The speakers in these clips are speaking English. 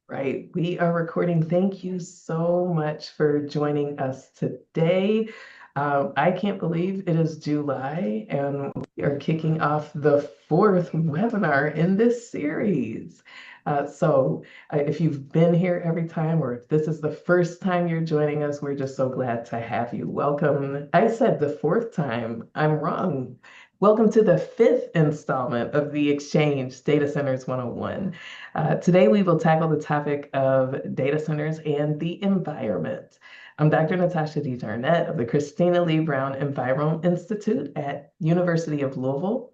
Right, we are recording. Thank you so much for joining us today. I can't believe it is July and we are kicking off the fourth webinar in this series. If you've been here every time or if this is the first time you're joining us, we're just so glad to have you. Welcome. I said the fourth time. I'm wrong. Welcome to the fifth installment of the Exchange Data Centers 101. Today, we will tackle the topic of data centers and the environment. I'm Dr. Natasha D. Jarnett of the Christina Lee Brown Environment Institute at University of Louisville.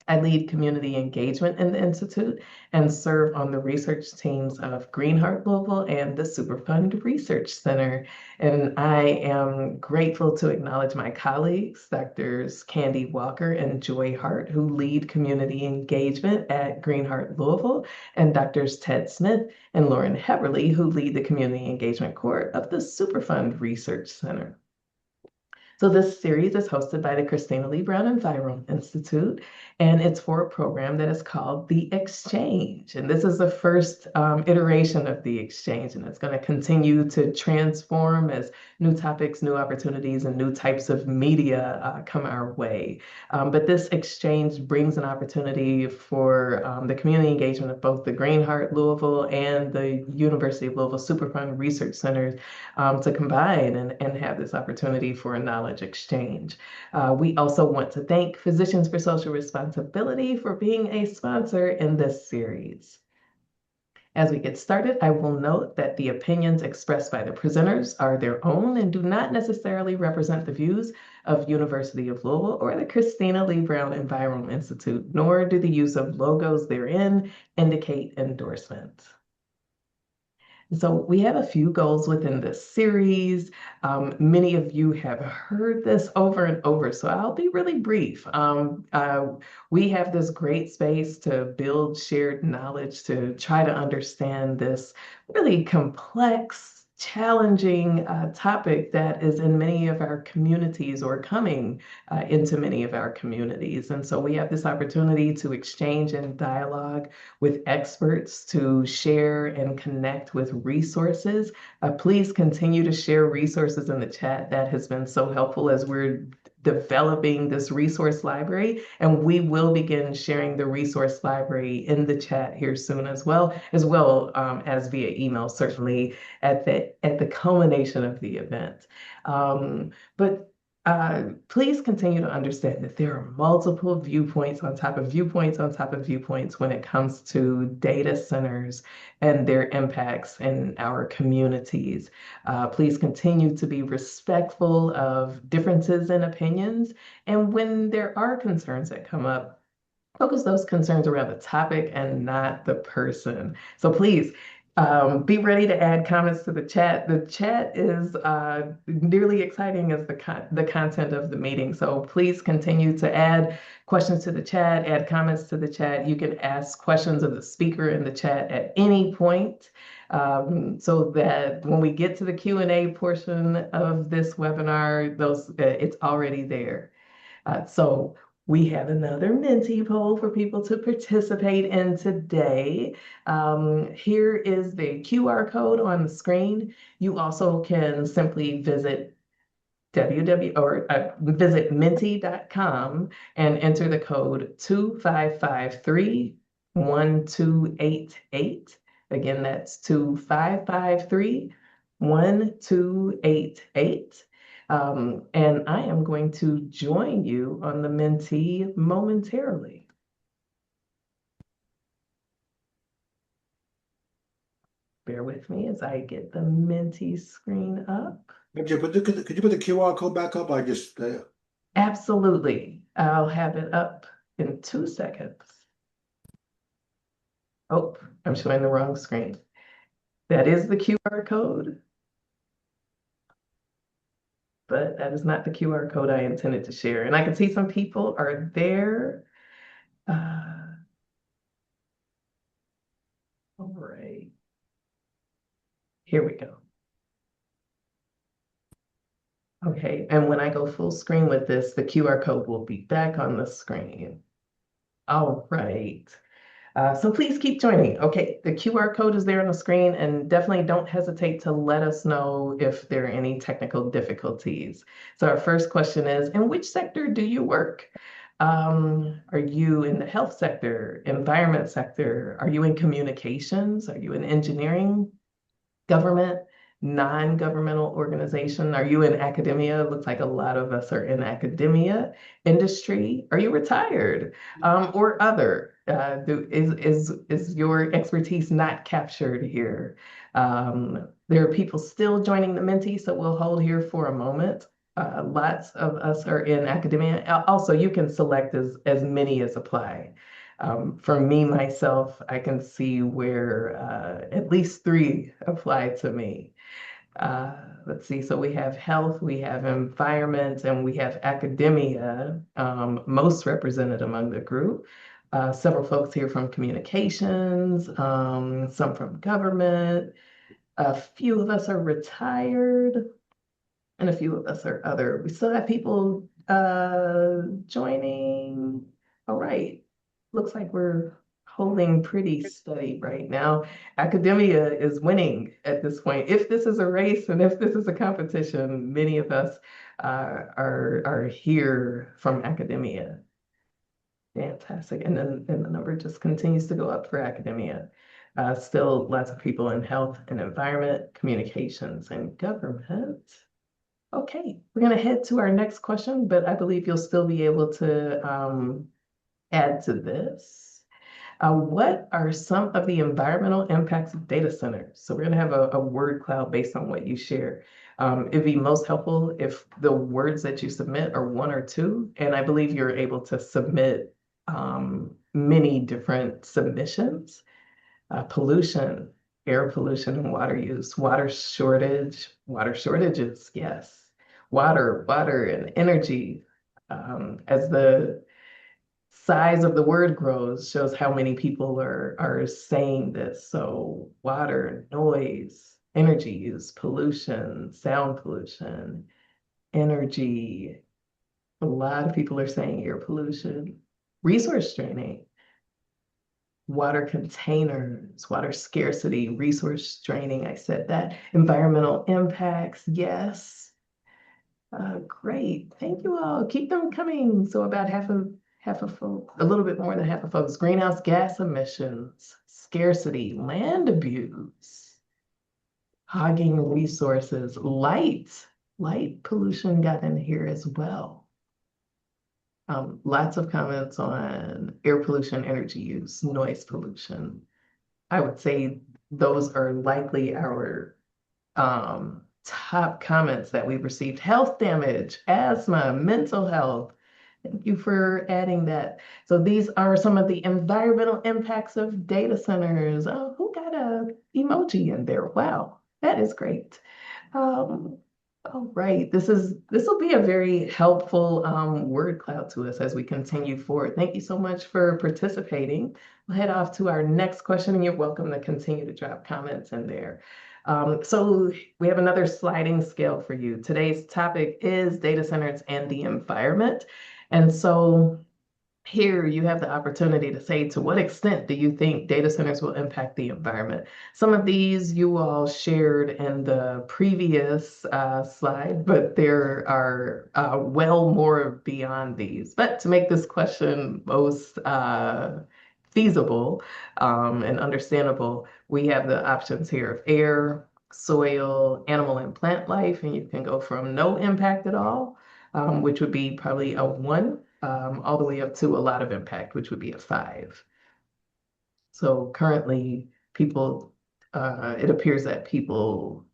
I lead community engagement in the Institute and serve on the research teams of Greenheart Louisville and the Superfund Research Center. And I am grateful to acknowledge my colleagues, Drs. Candy Walker and Joy Hart, who lead community engagement at Greenheart Louisville, and Drs. Ted Smith and Lauren Heberly, who lead the community engagement core of the Superfund Research Center. So this series is hosted by the Christina Lee Brown Environment Institute, and it's for a program that is called The Exchange. And this is the first iteration of The Exchange, and it's going to continue to transform as new topics, new opportunities, and new types of media come our way. But this exchange brings an opportunity for the community engagement of both the Greenheart Louisville and the University of Louisville Superfund Research Centers to combine and have this opportunity for a knowledge exchange. We also want to thank Physicians for Social Responsibility for being a sponsor in this series. As we get started, I will note that the opinions expressed by the presenters are their own and do not necessarily represent the views of University of Louisville or the Christina Lee Brown Environment Institute, nor do the use of logos therein indicate endorsement. So we have a few goals within this series. Many of you have heard this over and over, so I'll be really brief. We have this great space to build shared knowledge, to try to understand this really complex, challenging topic that is in many of our communities or coming into many of our communities. And so we have this opportunity to exchange and dialogue with experts, to share and connect with resources. Please continue to share resources in the chat. That has been so helpful as we're developing this resource library, and we will begin sharing the resource library in the chat here soon as well as via email, certainly at the culmination of the event. But please continue to understand that there are multiple viewpoints on top of viewpoints on top of viewpoints when it comes to data centers and their impacts in our communities. Please continue to be respectful of differences in opinions. And when there are concerns that come up, focus those concerns around the topic and not the person. So please, be ready to add comments to the chat. The chat is nearly exciting as the content of the meeting. So please continue to add questions to the chat, add comments to the chat. You can ask questions of the speaker in the chat at any point, so that when we get to the Q&A portion of this webinar, it's already there. So we have another Menti poll for people to participate in today. Here is the QR code on the screen. You also can simply visit visit menti.com and enter the code 2553-1288. Again, that's 2553-1288. And I am going to join you on the Menti momentarily. Bear with me as I get the Menti screen up. Could you put the QR code back up? Absolutely. I'll have it up in 2 seconds. Oh, I'm showing the wrong screen. That is the QR code, but that is not the QR code I intended to share. And I can see some people are there. All right. Here we go. Okay, and when I go full screen with this, the QR code will be back on the screen. All right. So please keep joining. Okay, the QR code is there on the screen, and definitely don't hesitate to let us know if there are any technical difficulties. So our first question is, in which sector do you work? Are you in the health sector, environment sector? Are you in communications? Are you in engineering, government, non-governmental organization? Are you in academia? Looks like a lot of us are in academia. Industry? Are you retired? Or other? Is your expertise not captured here? There are people still joining the Menti, so we'll hold here for a moment. Lots of us are in academia. Also, you can select as many as apply. For me, myself, I can see where at least three apply to me. Let's see, so we have health, we have environment, and we have academia, most represented among the group. Several folks here from communications, some from government. A few of us are retired, and a few of us are other. We still have people joining. All right. Looks like we're holding pretty steady right now. Academia is winning at this point. If this is a race and if this is a competition, many of us are here from academia. Fantastic. And the number just continues to go up for academia. Still lots of people in health and environment, communications, and government. Okay, we're going to head to our next question, but I believe you'll still be able to add to this. What are some of the environmental impacts of data centers? So we're going to have a word cloud based on what you share. It'd be most helpful if the words that you submit are one or two, and I believe you're able to submit many different submissions. Pollution, air pollution and water use, water shortages, yes. Water and energy. As the size of the word grows, shows how many people are saying this. So water, noise, energy use, pollution, sound pollution, energy. A lot of people are saying air pollution, resource draining, water containers, water scarcity, resource draining. I said that. Environmental impacts, yes. Great. Thank you all. Keep them coming. So about half of folks, a little bit more than half of folks. Greenhouse gas emissions, scarcity, land abuse, hogging resources, light pollution got in here as well. Lots of comments on air pollution, energy use, noise pollution. I would say those are likely our top comments that we've received. Health damage, asthma, mental health. Thank you for adding that. So these are some of the environmental impacts of data centers. Oh, who got a emoji in there? Wow, that is great. All right, this will be a very helpful word cloud to us as we continue forward. Thank you so much for participating. We'll head off to our next question, and you're welcome to continue to drop comments in there. So we have another sliding scale for you. Today's topic is data centers and the environment. And so here you have the opportunity to say, to what extent do you think data centers will impact the environment? Some of these you all shared in the previous slide, but there are well more beyond these. But to make this question most feasible and understandable, we have the options here of air, soil, animal and plant life, and you can go from no impact at all, which would be probably a 1, all the way up to a lot of impact, which would be a 5. So currently, it appears that people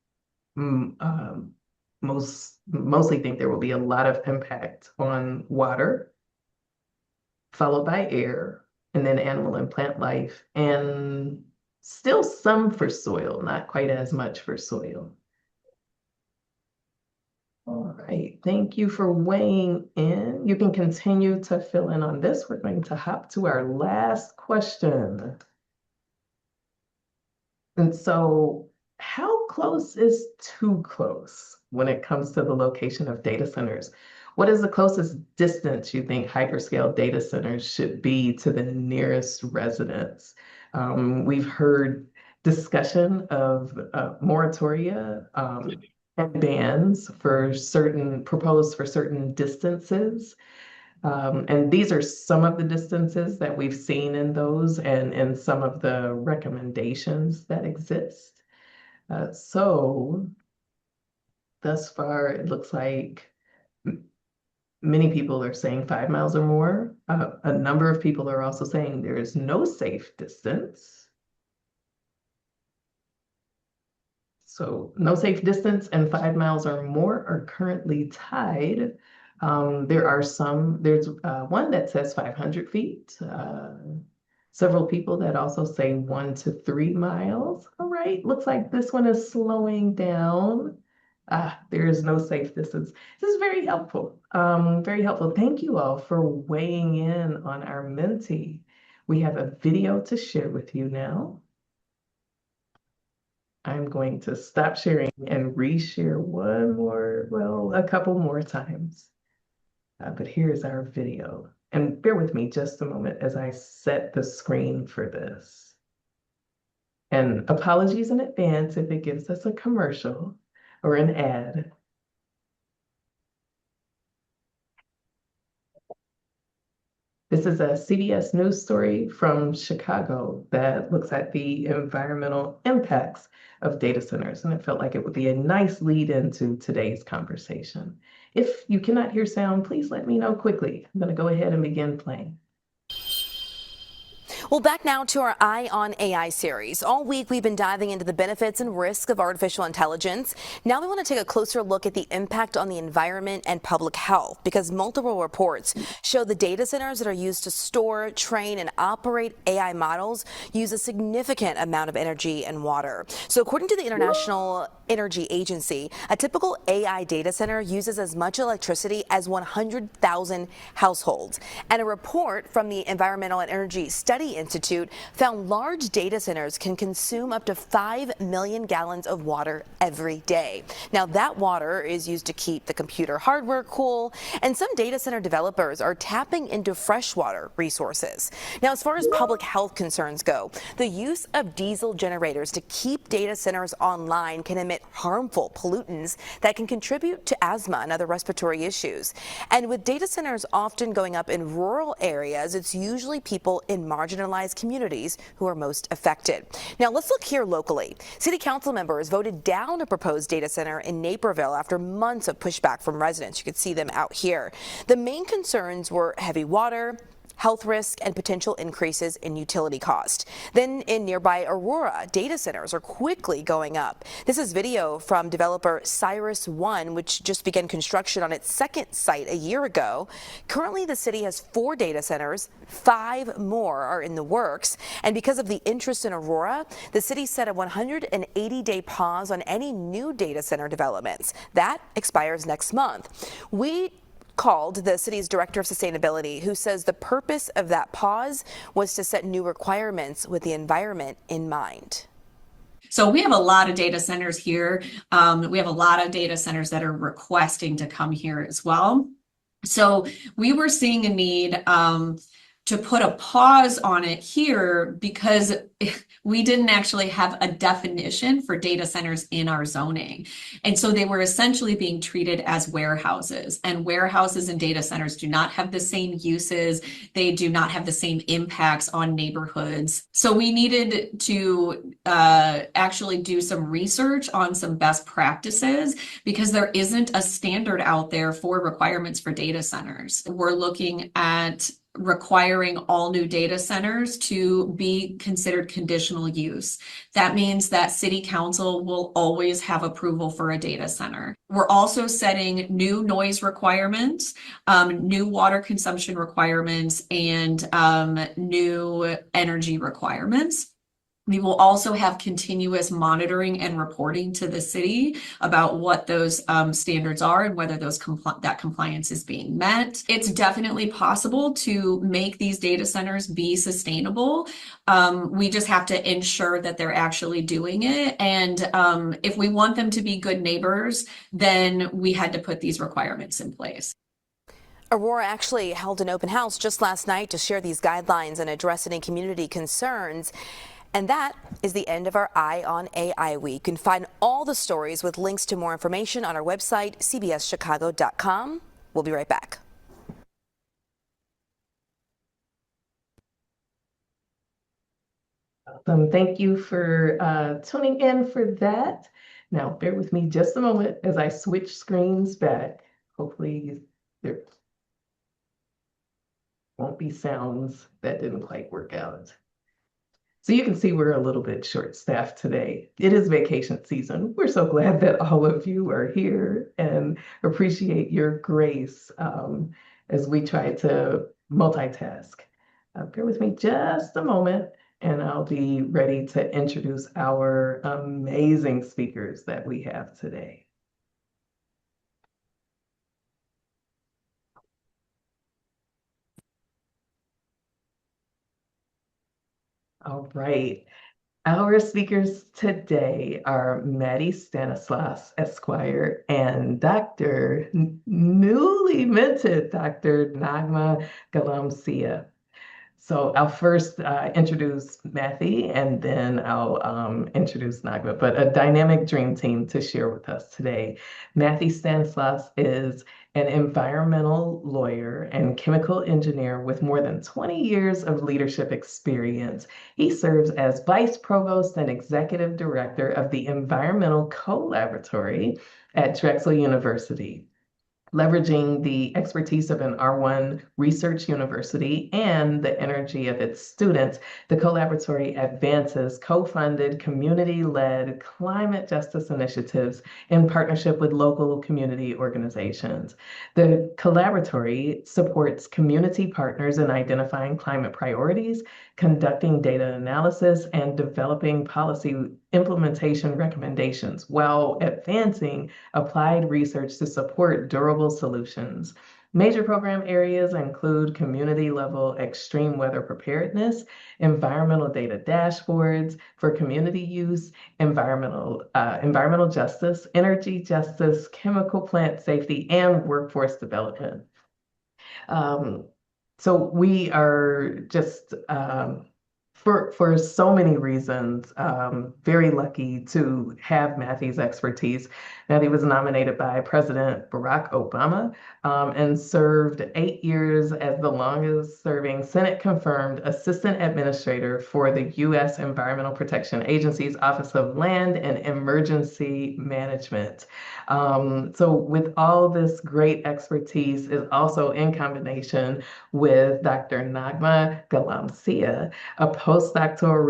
mostly think there will be a lot of impact on water, followed by air, and then animal and plant life, and still some for soil, not quite as much for soil. All right, thank you for weighing in. You can continue to fill in on this. We're going to hop to our last question. And so, how close is too close when it comes to the location of data centers? What is the closest distance you think hyperscale data centers should be to the nearest residents? We've heard discussion of moratoria and bans for certain proposed for certain distances. And these are some of the distances that we've seen in those and some of the recommendations that exist. So thus far, it looks like many people are saying 5 miles or more. A number of people are also saying there is no safe distance. So no safe distance and 5 miles or more are currently tied. There's one that says 500 feet. Several people that also say 1 to 3 miles. All right, looks like this one is slowing down. There is no safe distance. This is very helpful. Very helpful. Thank you all for weighing in on our mentee. We have a video to share with you now. I'm going to stop sharing and reshare a couple more times. But here's our video. And bear with me just a moment as I set the screen for this. And apologies in advance if it gives us a commercial or an ad. This is a CBS News story from Chicago that looks at the environmental impacts of data centers, and it felt like it would be a nice lead into today's conversation. If you cannot hear sound, please let me know quickly. I'm going to go ahead and begin playing. Well, back now to our Eye on AI series. All week, we've been diving into the benefits and risks of artificial intelligence. Now we want to take a closer look at the impact on the environment and public health, because multiple reports show the data centers that are used to store, train, and operate AI models use a significant amount of energy and water. So according to the International Energy Agency, a typical AI data center uses as much electricity as 100,000 households. And a report from the Environmental and Energy Study Institute found large data centers can consume up to 5 million gallons of water every day. Now, that water is used to keep the computer hardware cool, and some data center developers are tapping into freshwater resources. Now, as far as public health concerns go, the use of diesel generators to keep data centers online can emit harmful pollutants that can contribute to asthma and other respiratory issues. And with data centers often going up in rural areas, it's usually people in marginalized communities who are most affected. Now, let's look here locally. City council members voted down a proposed data center in Naperville after months of pushback from residents. You can see them out here. The main concerns were heavy water, health risk, and potential increases in utility cost. Then in nearby Aurora, data centers are quickly going up. This is video from developer Cyrus One, which just began construction on its second site a year ago. Currently, the city has 4 data centers. 5 more are in the works. And because of the interest in Aurora, the city set a 180-day pause on any new data center developments. That expires next month. We called the city's director of sustainability, who says the purpose of that pause was to set new requirements with the environment in mind. So we have a lot of data centers here. We have a lot of data centers that are requesting to come here as well. So we were seeing a need to put a pause on it here because we didn't actually have a definition for data centers in our zoning. And so they were essentially being treated as warehouses, and warehouses and data centers do not have the same uses. They do not have the same impacts on neighborhoods. So we needed to actually do some research on some best practices because there isn't a standard out there for requirements for data centers. We're looking at requiring all new data centers to be considered conditional use. That means that city council will always have approval for a data center. We're also setting new noise requirements, new water consumption requirements, and new energy requirements. We will also have continuous monitoring and reporting to the city about what those standards are and whether that compliance is being met. It's definitely possible to make these data centers be sustainable. We just have to ensure that they're actually doing it. And if we want them to be good neighbors, then we had to put these requirements in place. Aurora actually held an open house just last night to share these guidelines and address any community concerns. And that is the end of our Eye on AI week. You can find all the stories with links to more information on our website, cbschicago.com. We'll be right back. Thank you for tuning in for that. Now, bear with me just a moment as I switch screens back. Hopefully, there won't be sounds that didn't quite work out. So you can see we're a little bit short-staffed today. It is vacation season. We're so glad that all of you are here and appreciate your grace as we try to multitask. Bear with me just a moment, and I'll be ready to introduce our amazing speakers that we have today. All right. Our speakers today are Mathy Stanislaus, Esquire, and newly minted Dr. Naghmeh Ghalamsiah. So I'll first introduce Mathy, and then I'll introduce Naghmeh, but a dynamic dream team to share with us today. Mathy Stanislaus is an environmental lawyer and chemical engineer with more than 20 years of leadership experience. He serves as Vice Provost and Executive Director of the Environmental Collaboratory at Drexel University. Leveraging the expertise of an R1 research university and the energy of its students, the Collaboratory advances co-funded, community-led climate justice initiatives in partnership with local community organizations. The Collaboratory supports community partners in identifying climate priorities, conducting data analysis, and developing policy implementation recommendations while advancing applied research to support durable solutions. Major program areas include community-level extreme weather preparedness, environmental data dashboards for community use, environmental justice, energy justice, chemical plant safety, and workforce development. So we are just for so many reasons, very lucky to have Mathy's expertise. Mathy was nominated by President Barack Obama and served 8 years as the longest serving Senate-confirmed Assistant Administrator for the U.S. Environmental Protection Agency's Office of Land and Emergency Management. So with all this great expertise is also in combination with Dr. Naghmeh Ghalamsiah, a postdoctoral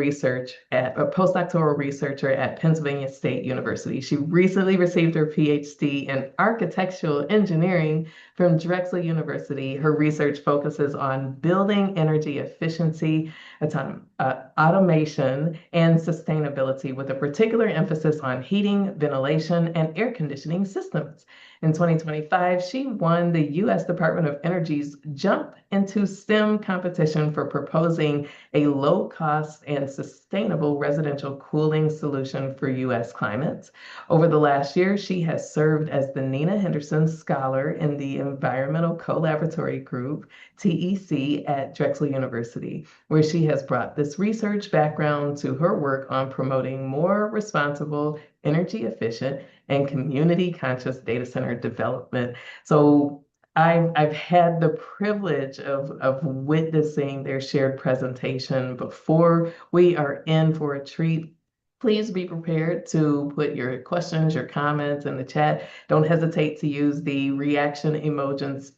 researcher at Pennsylvania State University. She recently received her PhD in architectural engineering from Drexel University. Her research focuses on building energy efficiency, automation, and sustainability, with a particular emphasis on heating, ventilation, and air conditioning systems. In 2025, she won the U.S. Department of Energy's Jump into STEM competition for proposing a low-cost and sustainable residential cooling solution for U.S. climates. Over the last year, she has served as the Nina Henderson Scholar in the Environmental Collaboratory Group, TEC, at Drexel University, where she has brought this research background to her work on promoting more responsible, energy efficient, and community conscious data center development. So I've had the privilege of witnessing their shared presentation before. We are in for a treat. Please be prepared to put your questions, your comments in the chat. Don't hesitate to use the reaction emojis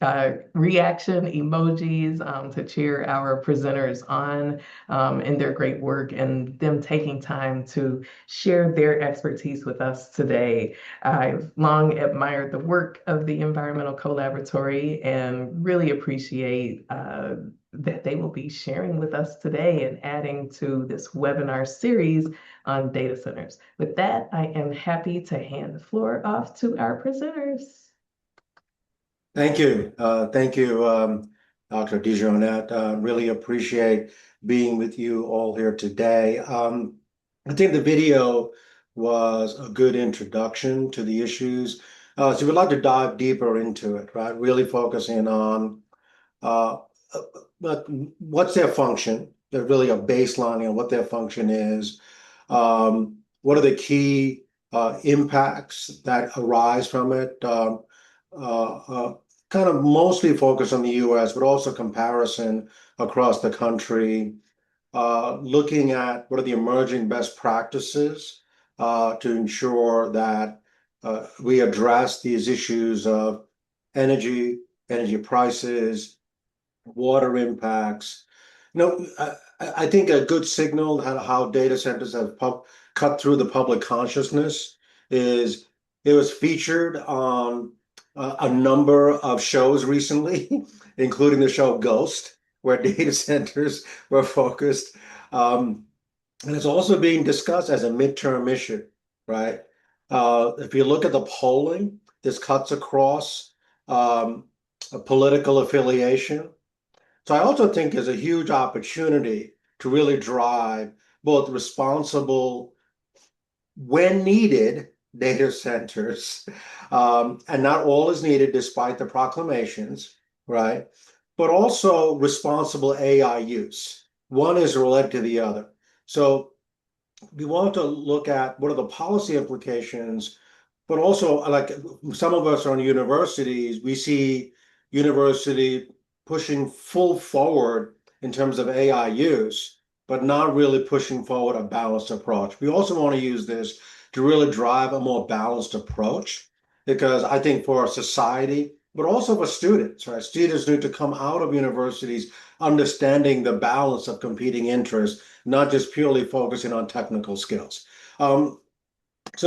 to cheer our presenters on in their great work and them taking time to share their expertise with us today. I've long admired the work of the Environmental Collaboratory and really appreciate that they will be sharing with us today and adding to this webinar series on data centers. With that, I am happy to hand the floor off to our presenters. Thank you. Thank you, Dr. DeJohnette. Really appreciate being with you all here today. I think the video was a good introduction to the issues So we'd like to dive deeper into it, right? Really focusing on uh, but what's their function? They're really a baseline on what their function is. What are the key impacts that arise from it? Uh, uh, Kind of mostly focused on the US, but also comparison across the country, looking at what are the emerging best practices to ensure that we address these issues of energy, energy prices, water impacts. I think a good signal how data centers have cut through the public consciousness is it was featured on a number of shows recently, including the show Ghost, where data centers were focused. And it's also being discussed as a midterm issue, right? If you look at the polling, this cuts across a political affiliation. So I also think there's a huge opportunity to really drive both responsible, when needed, data centers. And not all is needed despite the proclamations, right? But also responsible AI use. One is related to the other. So we want to look at what are the policy implications, but also like some of us are in universities, we see university pushing full forward in terms of AI use, but not really pushing forward a balanced approach. We also want to use this to really drive a more balanced approach because I think for society, but also for students, right? Students need to come out of universities understanding the balance of competing interests, not just purely focusing on technical skills. So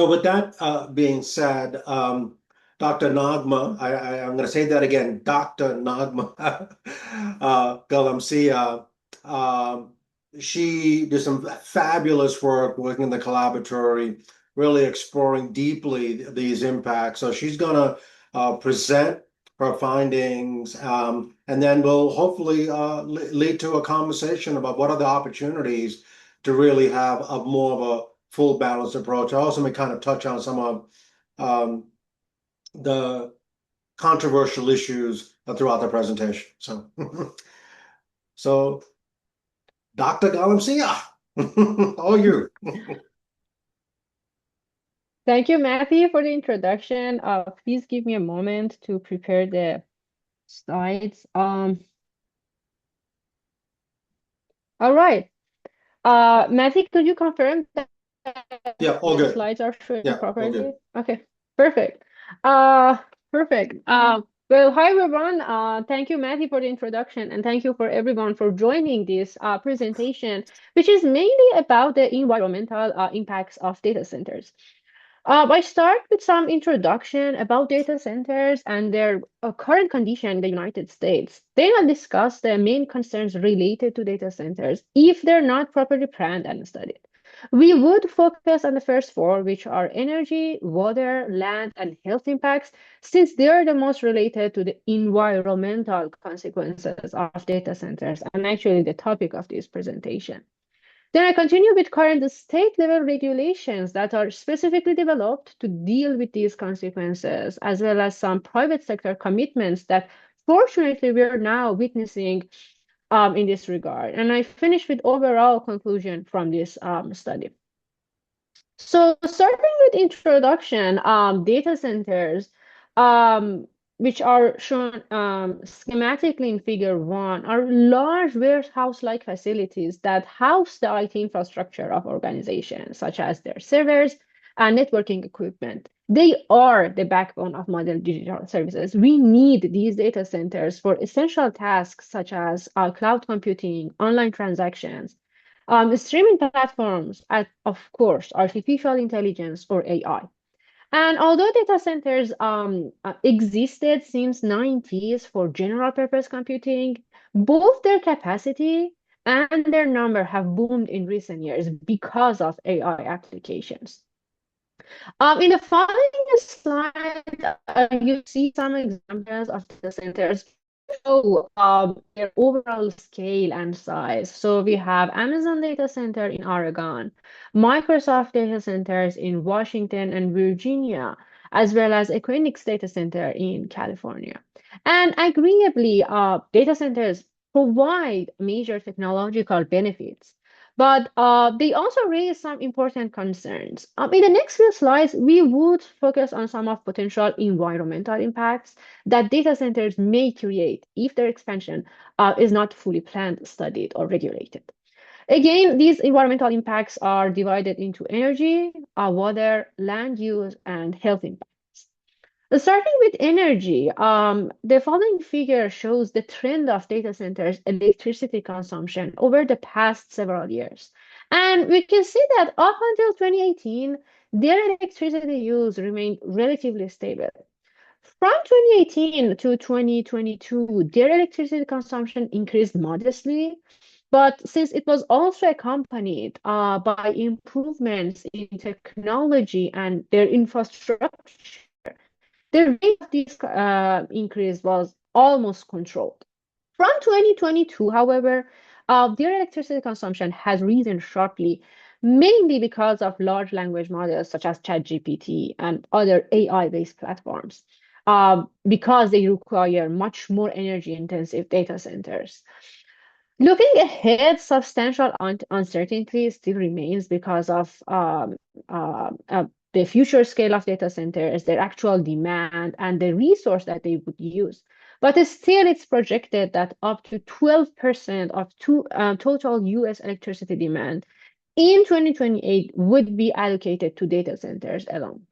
with that being said, Dr. Naghmeh, I'm going to say that again, Dr. Naghmeh Ghalamsiah, she did some fabulous work working in the Collaboratory, really exploring deeply these impacts. So she's going to present her findings, and then we'll hopefully lead to a conversation about what are the opportunities to really have a more of a full balanced approach. I also may kind of touch on some of the controversial issues throughout the presentation. So, so Dr. Ghalamsiah, all you. Thank you, Matthew, for the introduction. Please give me a moment to prepare the slides. All right. Matthew, could you confirm that Yeah, all the good. slides are showing Yeah, all properly? good. Okay, perfect. Perfect. Well, hi everyone. Thank you, Matthew, for the introduction, and thank you for everyone for joining this presentation, which is mainly about the environmental impacts of data centers. I start with some introduction about data centers and their current condition in the United States. Then I'll discuss the main concerns related to data centers if they're not properly planned and studied. We would focus on the first four, which are energy, water, land, and health impacts, since they are the most related to the environmental consequences of data centers and actually the topic of this presentation. Then I continue with current state-level regulations that are specifically developed to deal with these consequences, as well as some private sector commitments that fortunately we are now witnessing in this regard. And I finish with overall conclusion from this study. So starting with introduction, data centers, which are shown schematically in figure 1, are large warehouse-like facilities that house the IT infrastructure of organizations, such as their servers and networking equipment. They are the backbone of modern digital services. We need these data centers for essential tasks such as cloud computing, online transactions, streaming platforms, and of course, artificial intelligence or AI. And although data centers existed since 90s for general purpose computing, both their capacity and their number have boomed in recent years because of AI applications. In the following slide, you see some examples of data centers show their overall scale and size. So we have Amazon data center in Oregon, Microsoft data centers in Washington and Virginia, as well as Equinix data center in California. And agreeably, data centers provide major technological benefits, but they also raise some important concerns. In the next few slides, we would focus on some of potential environmental impacts that data centers may create if their expansion is not fully planned, studied, or regulated. Again, these environmental impacts are divided into energy, water, land use, and health impacts. Starting with energy, the following figure shows the trend of data centers' electricity consumption over the past several years. And we can see that up until 2018, their electricity use remained relatively stable. From 2018 to 2022, their electricity consumption increased modestly, but since it was also accompanied by improvements in technology and their infrastructure, the rate of this increase was almost controlled. From 2022, however, their electricity consumption has risen sharply, mainly because of large language models such as ChatGPT and other AI-based platforms, because they require much more energy-intensive data centers. Looking ahead, substantial uncertainty still remains because of the future scale of data centers, their actual demand, and the resource that they would use. But still, it's projected that up to 12% of total US electricity demand in 2028 would be allocated to data centers alone.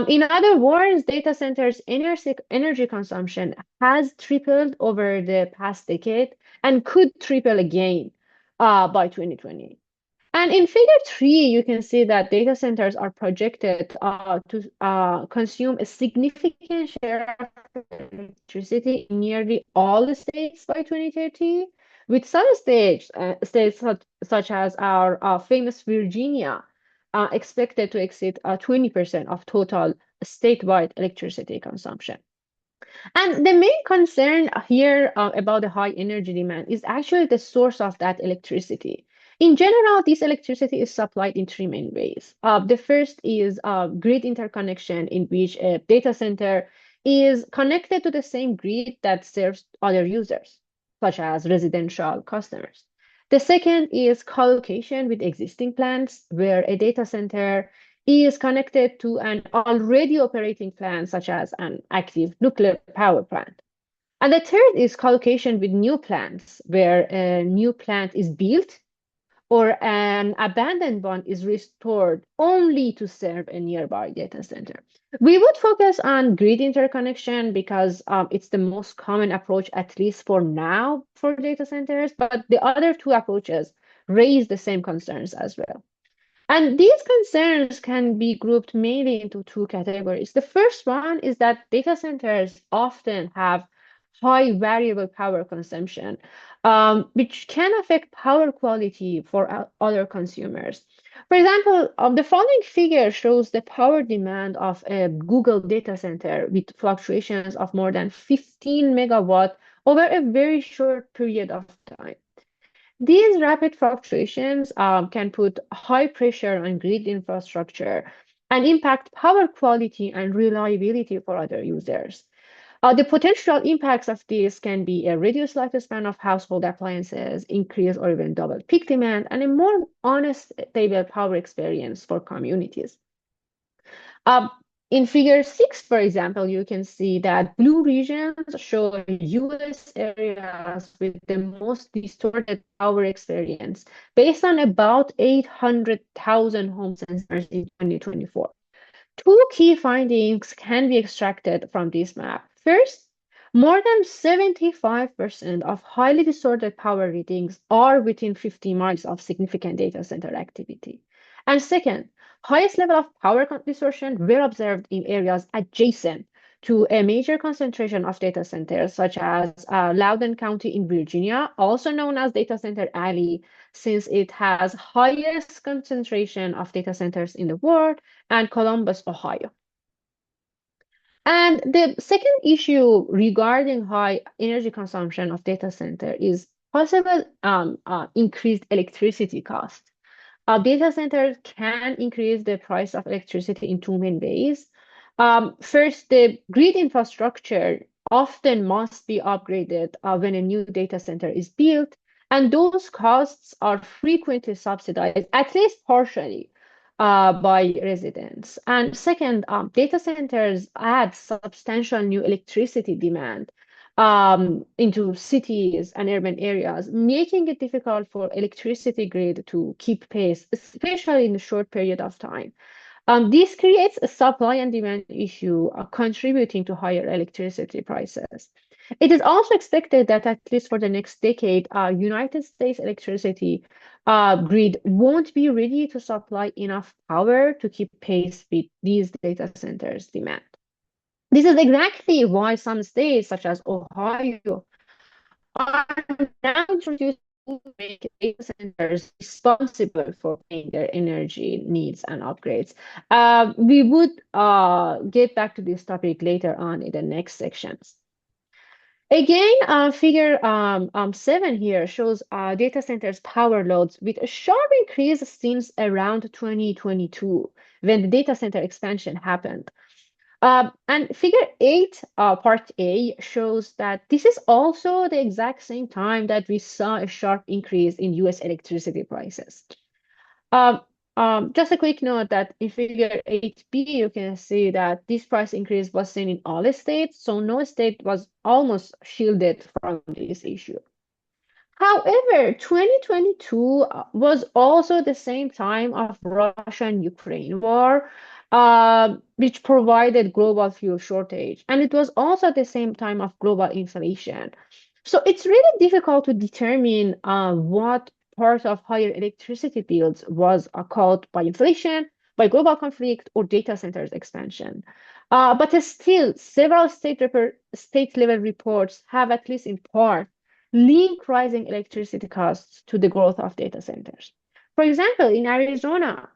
In other words, data centers' energy consumption has tripled over the past decade and could triple again by 2020. And in figure 3, you can see that data centers are projected to consume a significant share of electricity in nearly all the states by 2030, with some states such as our famous Virginia expected to exceed 20% of total statewide electricity consumption. And the main concern here about the high energy demand is actually the source of that electricity. In general, this electricity is supplied in three main ways. The first is grid interconnection, in which a data center is connected to the same grid that serves other users, such as residential customers. The second is co-location with existing plants, where a data center is connected to an already operating plant, such as an active nuclear power plant. And the third is co-location with new plants, where a new plant is built or an abandoned one is restored only to serve a nearby data center. We would focus on grid interconnection because it's the most common approach, at least for now, for data centers, but the other two approaches raise the same concerns as well. And these concerns can be grouped mainly into two categories. The first one is that data centers often have high variable power consumption, which can affect power quality for other consumers. For example, the following figure shows the power demand of a Google data center with fluctuations of more than 15 megawatt over a very short period of time. These rapid fluctuations can put high pressure on grid infrastructure and impact power quality and reliability for other users. The potential impacts of this can be a reduced lifespan of household appliances, increased or even double peak demand, and a more honest, stable power experience for communities. In figure 6, for example, you can see that blue regions show US areas with the most distorted power experience based on about 800,000 home sensors in 2024. Two key findings can be extracted from this map. First, more than 75% of highly distorted power readings are within 50 miles of significant data center activity. And second, highest level of power distortion were observed in areas adjacent to a major concentration of data centers, such as Loudoun County in Virginia, also known as Data Center Alley, since it has highest concentration of data centers in the world, and Columbus, Ohio. And the second issue regarding high energy consumption of data center is possible increased electricity cost. Data centers can increase the price of electricity in two main ways. First, the grid infrastructure often must be upgraded when a new data center is built, and those costs are frequently subsidized, at least partially, by residents. And second, data centers add substantial new electricity demand into cities and urban areas, making it difficult for electricity grid to keep pace, especially in a short period of time. This creates a supply and demand issue, contributing to higher electricity prices. It is also expected that at least for the next decade, United States electricity grid won't be ready to supply enough power to keep pace with these data centers' demand. This is exactly why some states, such as Ohio, are now introducing make data centers responsible for paying their energy needs and upgrades. We would get back to this topic later on in the next sections. Again, figure 7 here shows data centers power loads with a sharp increase since around 2022 when the data center expansion happened. And figure 8, part A, shows that this is also the exact same time that we saw a sharp increase in US electricity prices. Just a quick note that in figure 8B, you can see that this price increase was seen in all states, so no state was almost shielded from this issue. However, 2022 was also the same time of Russia and Ukraine war, which provided global fuel shortage, and it was also the same time of global inflation. So it's really difficult to determine what part of higher electricity bills was caused by inflation, by global conflict, or data centers expansion. But still, several state level reports have, at least in part, link rising electricity costs to the growth of data centers. For example, in Arizona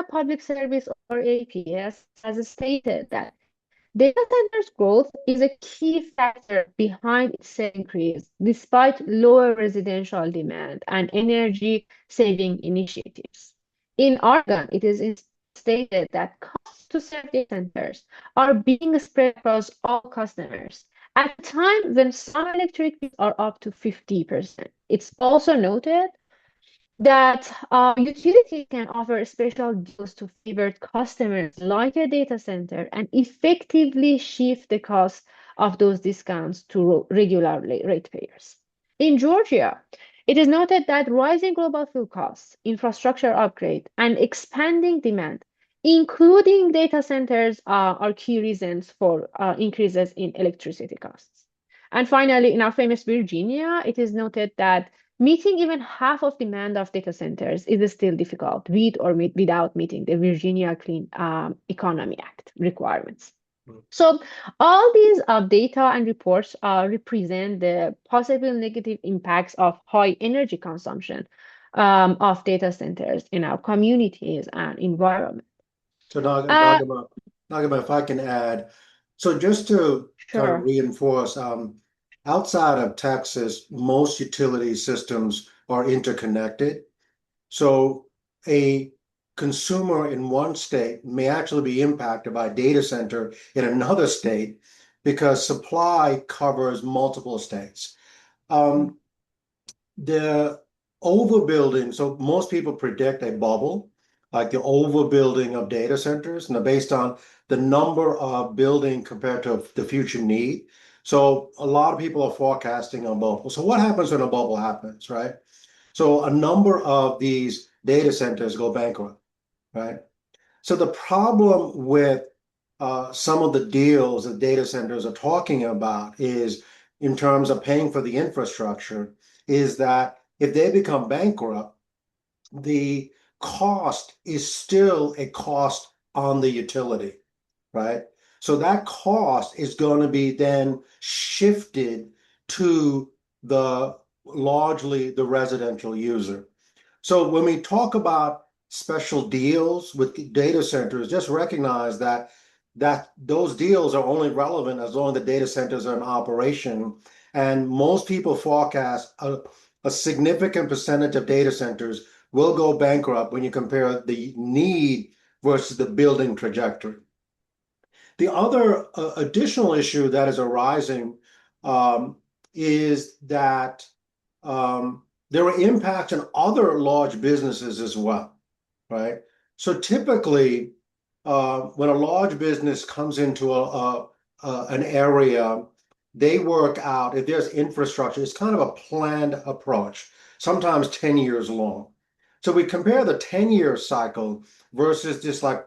Public Service, or APS, has stated that data centers growth is a key factor behind its increase, despite lower residential demand and energy saving initiatives. In Oregon, it is stated that costs to serve data centers are being spread across all customers at a time when some electric bills are up to 50%. It's also noted that utilities can offer special deals to favored customers like a data center and effectively shift the cost of those discounts to regular ratepayers. In Georgia, it is noted that rising global fuel costs, infrastructure upgrade, and expanding demand, including data centers, are key reasons for increases in electricity costs. And finally, in our famous Virginia, it is noted that meeting even half of demand of data centers is still difficult with or without meeting the Virginia Clean Economy Act requirements. So all these data and reports represent the possible negative impacts of high energy consumption of data centers in our communities and environment. So Naghmeh, if I can add, so just to kind of Sure. reinforce, outside of Texas, most utility systems are interconnected. So a consumer in one state may actually be impacted by a data center in another state because supply covers multiple states. The overbuilding, so most people predict a bubble, like the overbuilding of data centers, and they're based on the number of building compared to the future need. So a lot of people are forecasting a bubble. So what happens when a bubble happens, right? So a number of these data centers go bankrupt, right? So the problem with some of the deals that data centers are talking about is, in terms of paying for the infrastructure, is that if they become bankrupt, the cost is still a cost on the utility, right? So that cost is going to be then shifted to largely the residential user. So when we talk about special deals with data centers, just recognize that those deals are only relevant as long as the data centers are in operation. And most people forecast a significant percentage of data centers will go bankrupt when you compare the need versus the building trajectory. The other additional issue that is arising is that there are impacts on other large businesses as well, right? So typically, when a large business comes into an area, they work out, if there's infrastructure, it's kind of a planned approach, sometimes 10 years long. So we compare the 10-year cycle versus this like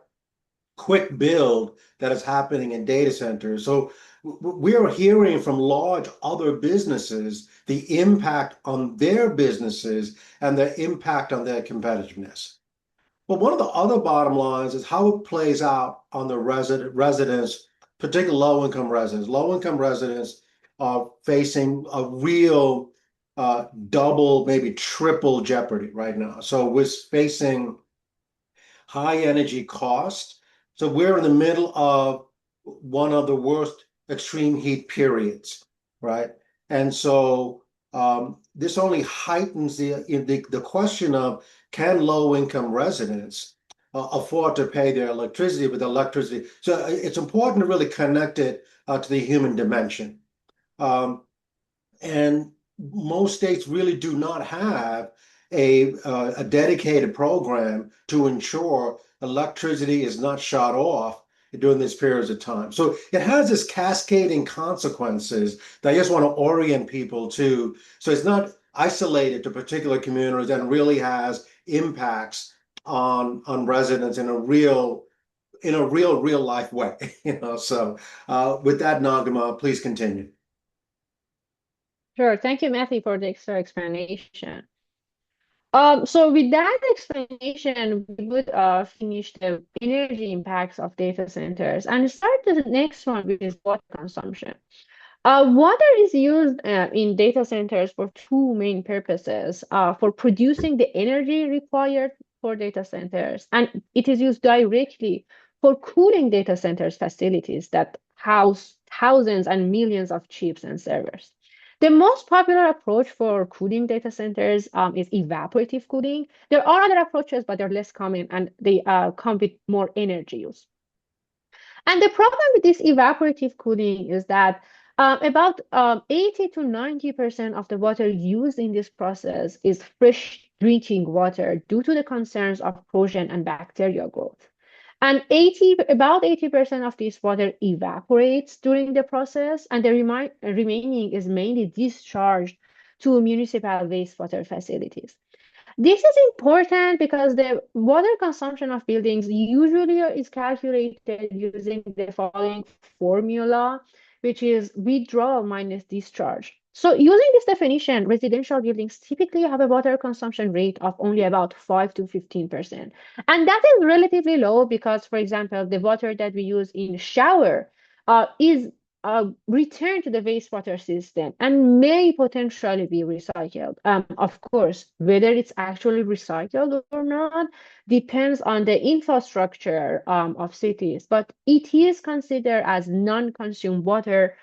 quick build that is happening in data centers. So we are hearing from large other businesses the impact on their businesses and the impact on their competitiveness. But one of the other bottom lines is how it plays out on the residents, particularly low-income residents. Low-income residents are facing a real double, maybe triple jeopardy right now. So we're facing high energy costs. So we're in the middle of one of the worst extreme heat periods, right? And so this only heightens the question of, can low-income residents afford to pay their electricity with electricity? So it's important to really connect it to the human dimension. And most states really do not have a dedicated program to ensure electricity is not shut off during these periods of time. So it has this cascading consequences that I just want to orient people to. So it's not isolated to particular communities and really has impacts on residents in a real life way. So with that, Naghmeh, please continue. Sure. Thank you, Matthew, for the extra explanation. So with that explanation, we would finish the energy impacts of data centers and start the next one, which is water consumption. Water is used in data centers for two main purposes, for producing the energy required for data centers, and it is used directly for cooling data centers facilities that house thousands and millions of chips and servers. The most popular approach for cooling data centers is evaporative cooling. There are other approaches, but they're less common and they come with more energy use. And the problem with this evaporative cooling is that about 80 to 90% of the water used in this process is fresh drinking water due to the concerns of corrosion and bacterial growth. And about 80% of this water evaporates during the process, and the remaining is mainly discharged to municipal wastewater facilities. This is important because the water consumption of buildings usually is calculated using the following formula, which is withdrawal minus discharge. So using this definition, residential buildings typically have a water consumption rate of only about 5 to 15%. And that is relatively low because, for example, the water that we use in shower is returned to the wastewater system and may potentially be recycled. Of course, whether it's actually recycled or not depends on the infrastructure of cities, but it is considered as non-consumed water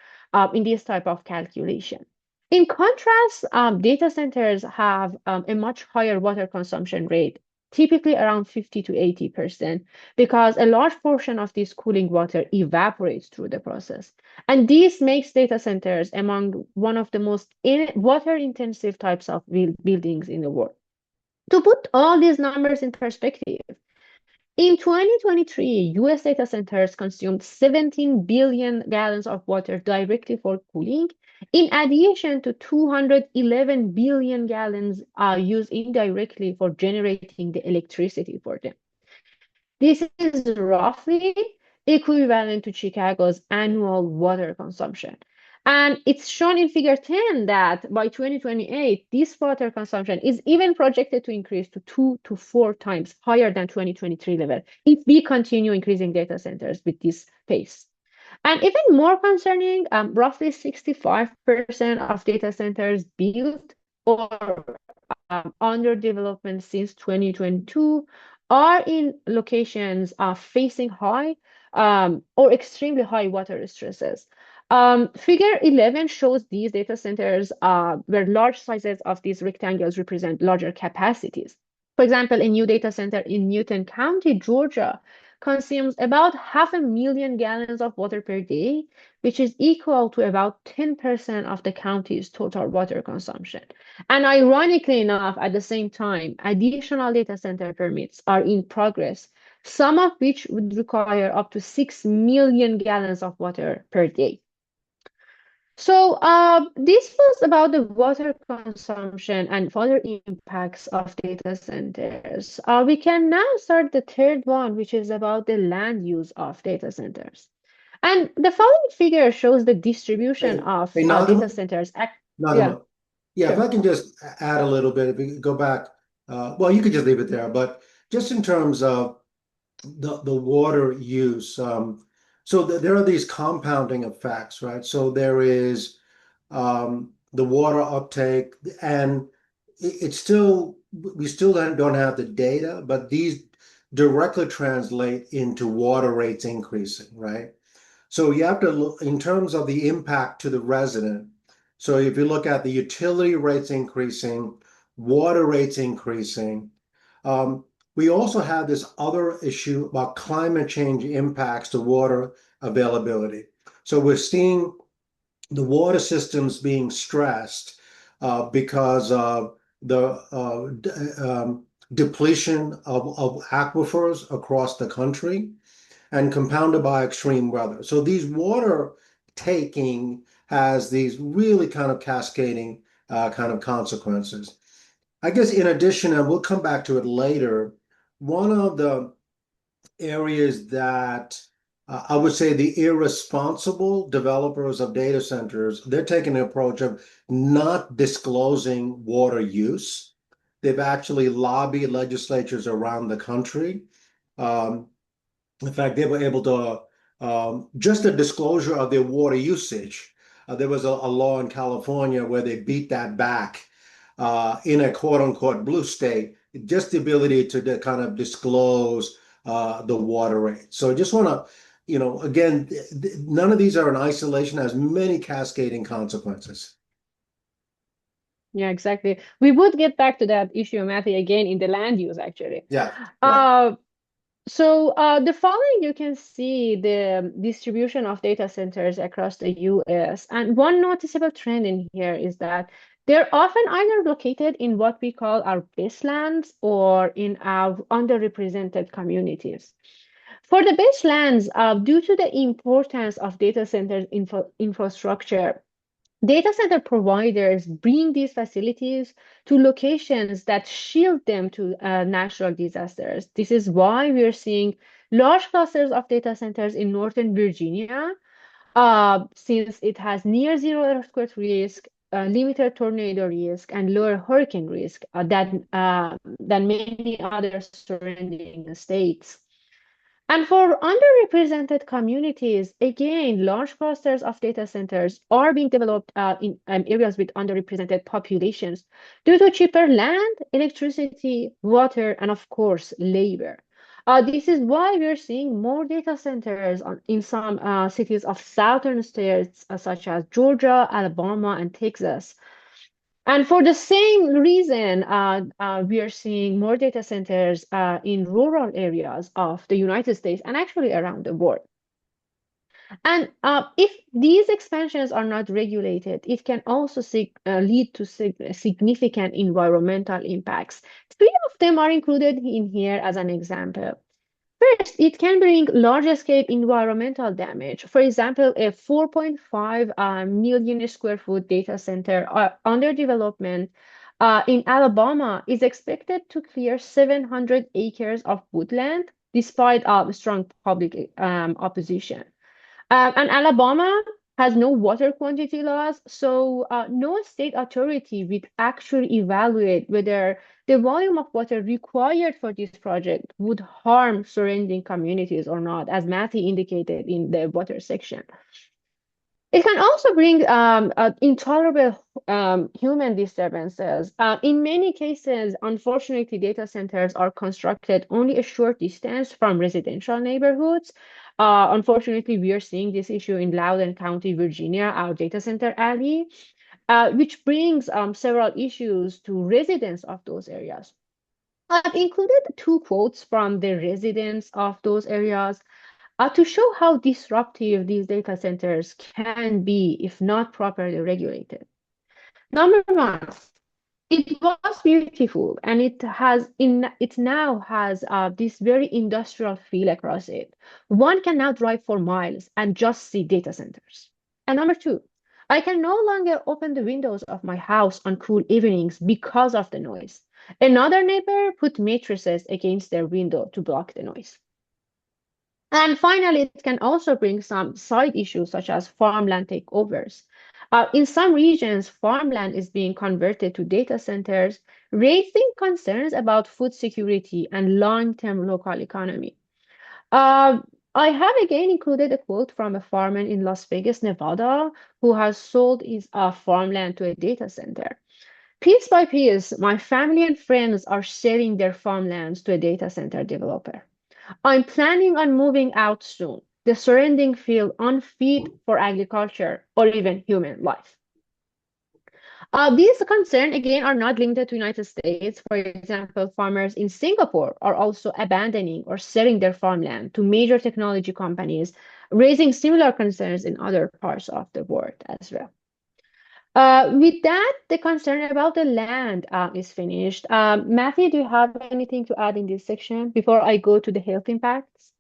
in this type of calculation. In contrast, data centers have a much higher water consumption rate, typically around 50 to 80%, because a large portion of this cooling water evaporates through the process. And this makes data centers among one of the most water-intensive types of buildings in the world. To put all these numbers in perspective, in 2023, US data centers consumed 17 billion gallons of water directly for cooling, in addition to 211 billion gallons used indirectly for generating the electricity for them. This is roughly equivalent to Chicago's annual water consumption. And it's shown in figure 10 that by 2028, this water consumption is even projected to increase to 2 to 4 times higher than 2023 level if we continue increasing data centers with this pace. And even more concerning, roughly 65% of data centers built or under development since 2022 are in locations facing high or extremely high water stresses. Figure 11 shows these data centers where large sizes of these rectangles represent larger capacities. For example, a new data center in Newton County, Georgia, consumes about 500,000 gallons of water per day, which is equal to about 10% of the county's total water consumption. And ironically enough, at the same time, additional data center permits are in progress, some of which would require up to 6 million gallons of water per day. So this was about the water consumption and other impacts of data centers. We can now start the third one, which is about the land use of data centers. And the following figure shows the distribution Hey, of hey, data Naghmeh, centers. Yeah, Naghmeh. Yeah, if sure. I can just add a little bit, if we could go back, well, you could just leave it there, but just in terms of the water use, so there are these compounding effects, right? So there is the water uptake, and it's still we still don't have the data, but these directly translate into water rates increasing, right? So you have to look in terms of the impact to the resident. So if you look at the utility rates increasing, water rates increasing, um, we also have this other issue about climate change impacts to water availability. So we're seeing the water systems being stressed because of the depletion of aquifers across the country and compounded by extreme weather. So these water taking has these really kind of cascading kind of consequences. I guess in addition, and we'll come back to it later, one of the areas that I would say the irresponsible developers of data centers, they're taking the approach of not disclosing water use. They've actually lobbied legislatures around the country. Um, in fact, they were able to just a disclosure of their water usage. There was a law in California where they beat that back in a quote unquote blue state, just the ability to kind of disclose the water rate. So I just want to, again, none of these are in isolation, has many cascading consequences. Yeah, exactly. We would get back to that issue, Matthew, again in the land use, actually. Yeah, yeah. Uh, So the following, you can see the distribution of data centers across the US. And one noticeable trend in here is that they're often either located in what we call our baselands or in our underrepresented communities. For the baselands, due to the importance of data center infrastructure, data center providers bring these facilities to locations that shield them to natural disasters. This is why we're seeing large clusters of data centers in Northern Virginia, since it has near zero earthquake risk, limited tornado risk, and lower hurricane risk than many other surrounding states. And for underrepresented communities, again, large clusters of data centers are being developed in areas with underrepresented populations due to cheaper land, electricity, water, and of course, labor. This is why we're seeing more data centers in some cities of southern states, such as Georgia, Alabama, and Texas. And for the same reason, we are seeing more data centers in rural areas of the United States and actually around the world. And if these expansions are not regulated, it can also lead to significant environmental impacts. Three of them are included in here as an example. First, it can bring large-scale environmental damage. For example, a 4.5 million square foot data center under development in Alabama is expected to clear 700 acres of woodland despite strong public opposition. And Alabama has no water quantity laws, so no state authority will actually evaluate whether the volume of water required for this project would harm surrounding communities or not, as Matthew indicated in the water section. It can also bring intolerable human disturbances. In many cases, unfortunately, data centers are constructed only a short distance from residential neighborhoods. Unfortunately, we are seeing this issue in Loudoun County, Virginia, our data center alley, which brings several issues to residents of those areas. I've included two quotes from the residents of those areas to show how disruptive these data centers can be if not properly regulated. Number one, it was beautiful, and it now has this very industrial feel across it. One can now drive for miles and just see data centers. And number two, I can no longer open the windows of my house on cool evenings because of the noise. Another neighbor put mattresses against their window to block the noise. And finally, it can also bring some side issues such as farmland takeovers. In some regions, farmland is being converted to data centers, raising concerns about food security and long-term local economy. Uh, I have again included a quote from a farmer in Las Vegas, Nevada, who has sold his farmland to a data center. Piece by piece, my family and friends are selling their farmlands to a data center developer. I'm planning on moving out soon. The surrounding feel unfit for agriculture or even human life. These concerns, again, are not limited to United States. For example, farmers in Singapore are also abandoning or selling their farmland to major technology companies, raising similar concerns in other parts of the world as well. With that, the concern about the land is finished. Matthew, do you have anything to add in this section before I go to the health impacts?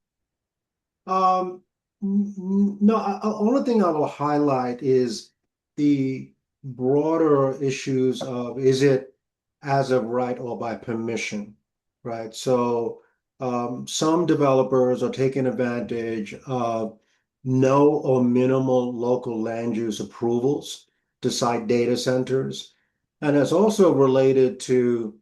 No, only thing I will highlight is the broader issues of is it as of right or by permission, right? So some developers are taking advantage of no or minimal local land use approvals to site data centers. And it's also related to,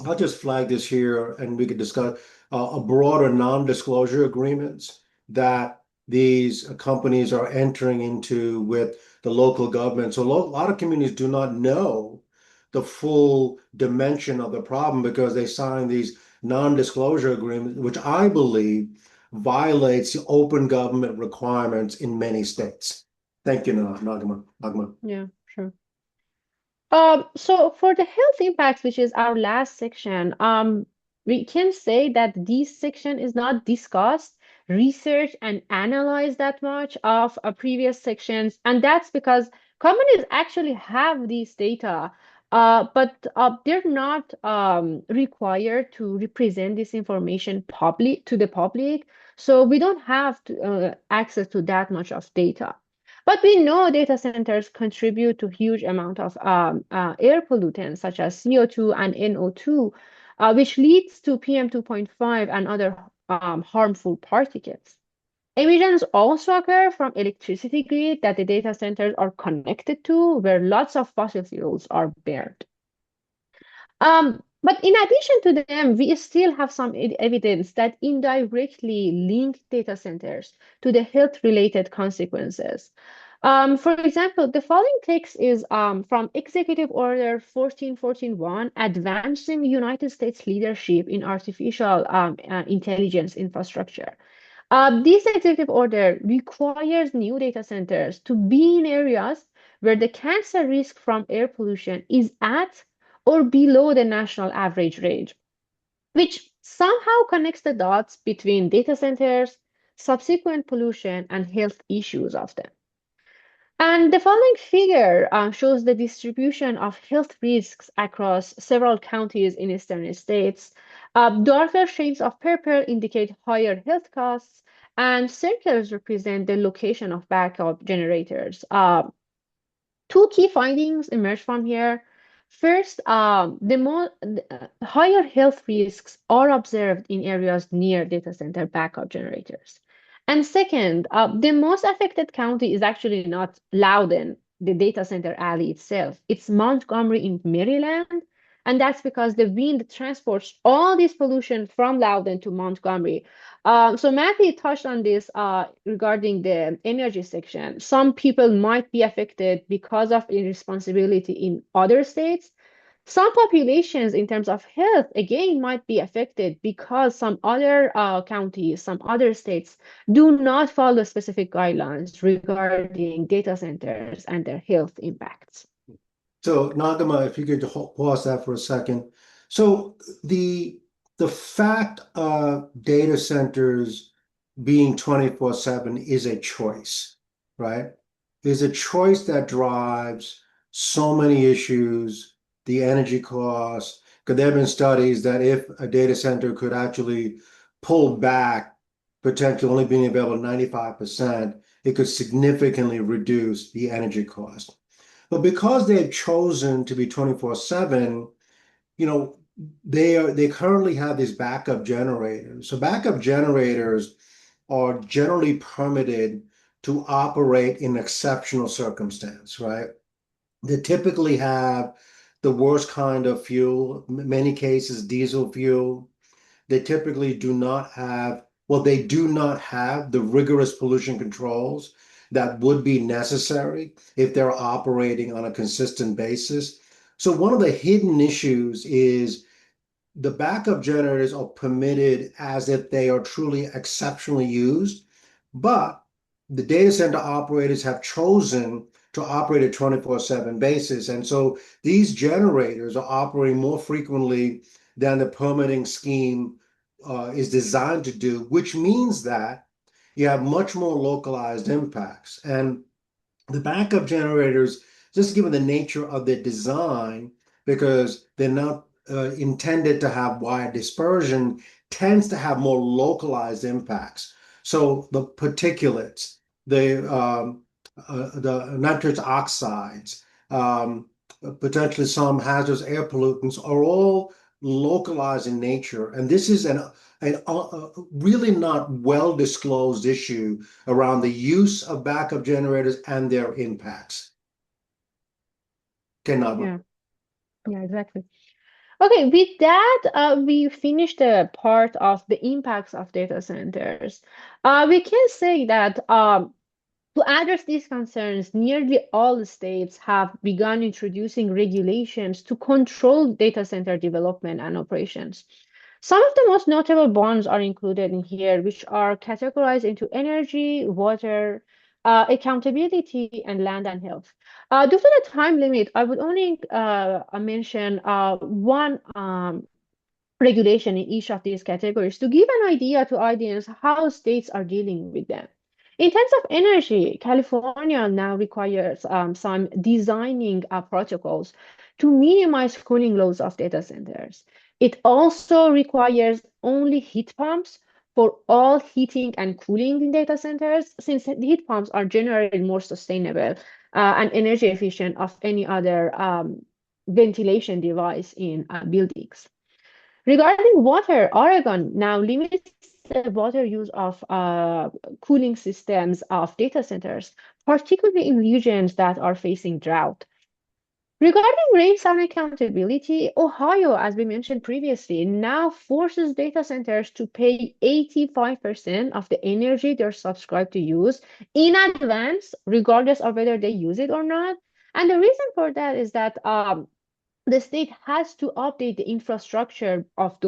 I'll just flag this here and we could discuss a broader non-disclosure agreements that these companies are entering into with the local government. So a lot of communities do not know the full dimension of the problem because they sign these non-disclosure agreements, which I believe violates the open government requirements in many states. Thank you, Naghmeh. Yeah, sure. So for the health impacts, which is our last section, we can say that this section is not discussed, researched, and analyzed that much of previous sections, and that's because companies actually have these data, but they're not required to represent this information to the public, so we don't have access to that much of data. But we know data centers contribute to huge amount of air pollutants such as CO2 and NO2, which leads to PM2.5 and other harmful particles. Emissions also occur from electricity grid that the data centers are connected to, where lots of fossil fuels are burned. But in addition to them, we still have some evidence that indirectly link data centers to the health-related consequences. For example, the following text is from Executive Order 14141, Advancing United States Leadership in Artificial Intelligence Infrastructure. This executive order requires new data centers to be in areas where the cancer risk from air pollution is at or below the national average range, which somehow connects the dots between data centers, subsequent pollution, and health issues of them. And the following figure shows the distribution of health risks across several counties in eastern states. Darker shades of purple indicate higher health costs, and circles represent the location of backup generators. Two key findings emerge from here. First, the higher health risks are observed in areas near data center backup generators. And second, the most affected county is actually not Loudoun, the data center alley itself. It's Montgomery in Maryland. And that's because the wind transports all this pollution from Loudoun to Montgomery. So Matthew touched on this regarding the energy section. Some people might be affected because of irresponsibility in other states. Some populations in terms of health, again, might be affected because some other counties, some other states do not follow specific guidelines regarding data centers and their health impacts. So Naghmeh, if you could pause that for a second. So the fact of data centers being 24/7 is a choice, right? Is a choice that drives so many issues, the energy costs. Because there have been studies that if a data center could actually pull back, potentially only being available 95%, it could significantly reduce the energy cost. But because they've chosen to be 24/7, you know, they currently have these backup generators. So backup generators are generally permitted to operate in exceptional circumstance, right? They typically have the worst kind of fuel, in many cases diesel fuel. They typically do not have, well, they do not have the rigorous pollution controls that would be necessary if they're operating on a consistent basis. So one of the hidden issues is the backup generators are permitted as if they are truly exceptionally used, but the data center operators have chosen to operate a 24/7 basis. And so these generators are operating more frequently than the permitting scheme is designed to do, which means that you have much more localized impacts. And the backup generators, just given the nature of their design, because they're not intended to have wide dispersion, tends to have more localized impacts. So the particulates, the nitrous oxides, potentially some hazardous air pollutants are all localized in nature. And this is a really not well disclosed issue around the use of backup generators and their impacts. Okay, Naghmeh. Yeah, yeah, exactly. Okay, with that, we finished the part of the impacts of data centers. We can say that to address these concerns, nearly all states have begun introducing regulations to control data center development and operations. Some of the most notable bonds are included in here, which are categorized into energy, water, accountability, and land and health. Due to the time limit, I would only mention one regulation in each of these categories to give an idea to audience how states are dealing with them. In terms of energy, California now requires some designing protocols to minimize cooling loads of data centers. It also requires only heat pumps for all heating and cooling in data centers, since the heat pumps are generally more sustainable and energy efficient of any other ventilation device in buildings. Regarding water, Oregon now limits the water use of cooling systems of data centers, particularly in regions that are facing drought. Regarding rates and accountability, Ohio, as we mentioned previously, now forces data centers to pay 85% of the energy they're subscribed to use in advance, regardless of whether they use it or not. And the reason for that is that the state has to update the infrastructure of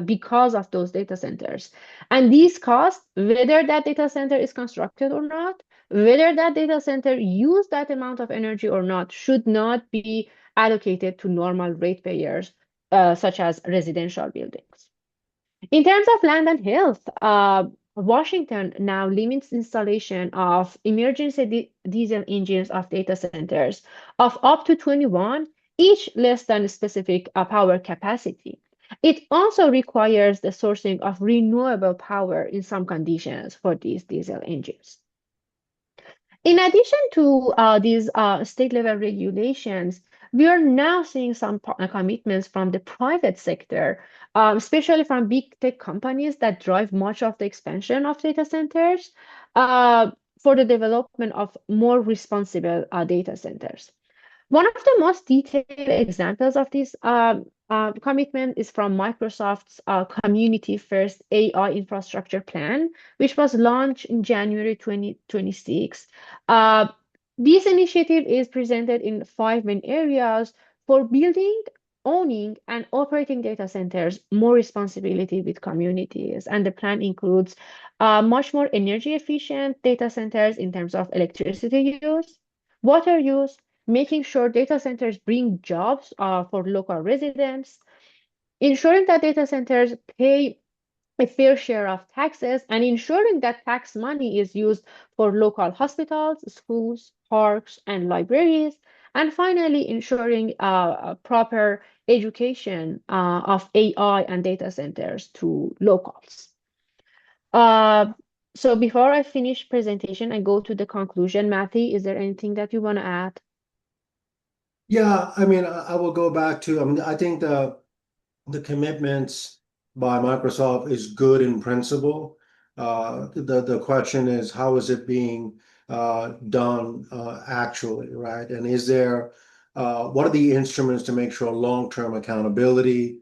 because of those data centers. And these costs, whether that data center is constructed or not, whether that data center use that amount of energy or not, should not be allocated to normal ratepayers, such as residential buildings. In terms of land and health, Washington now limits installation of emergency diesel engines of data centers of up to 21, each less than specific power capacity. It also requires the sourcing of renewable power in some conditions for these diesel engines. In addition to these state level regulations, we are now seeing some commitments from the private sector, especially from big tech companies that drive much of the expansion of data centers for the development of more responsible data centers. One of the most detailed examples of this commitment is from Microsoft's Community First AI Infrastructure Plan, which was launched in January 2026. This initiative is presented in 5 main areas for building, owning, and operating data centers, more responsibility with communities. And the plan includes much more energy efficient data centers in terms of electricity use, water use, making sure data centers bring jobs for local residents, ensuring that data centers pay a fair share of taxes, and ensuring that tax money is used for local hospitals, schools, parks, and libraries. And finally, ensuring a proper education of AI and data centers to locals. Uh, so before I finish presentation and go to the conclusion, Matthew, is there anything that you want to add? Yeah, I mean, I will go back to, I mean, I think the commitments by Microsoft is good in principle. The question is, how is it being done actually, right? And is there what are the instruments to make sure long-term accountability?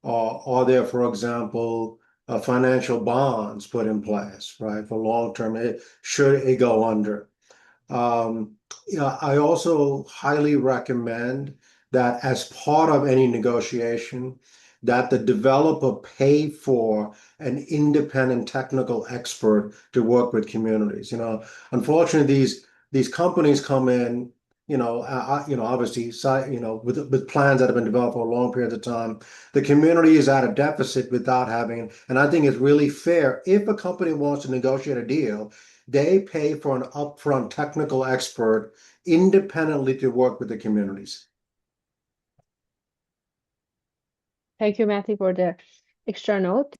Are there, for example, financial bonds put in place, right, for long-term? Should it go under? Yeah, I also highly recommend that as part of any negotiation, that the developer pay for an independent technical expert to work with communities. Unfortunately, these companies come in, obviously, with plans that have been developed for a long period of time. The community is at a deficit without having, and I think it's really fair if a company wants to negotiate a deal, they pay for an upfront technical expert independently to work with the communities. Thank you, Matthew, for the extra note.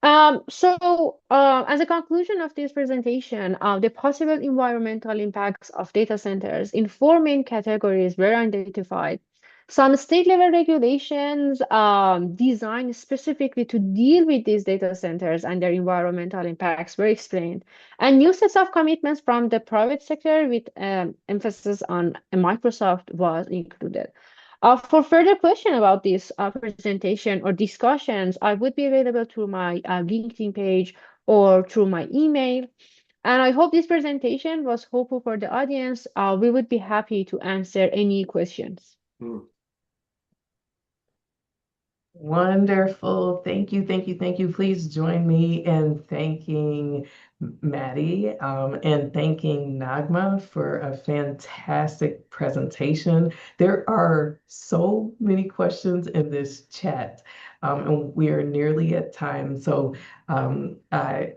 As a conclusion of this presentation, the possible environmental impacts of data centers in four main categories were identified. Some state-level regulations designed specifically to deal with these data centers and their environmental impacts were explained, and new sets of commitments from the private sector with emphasis on Microsoft was included. For further question about this presentation or discussions, I would be available through my LinkedIn page or through my email. And I hope this presentation was helpful for the audience. We would be happy to answer any questions. Wonderful. Thank you, thank you, thank you. Please join me in thanking Matty and thanking Naghmeh for a fantastic presentation. There are so many questions in this chat, and we are nearly at time. So I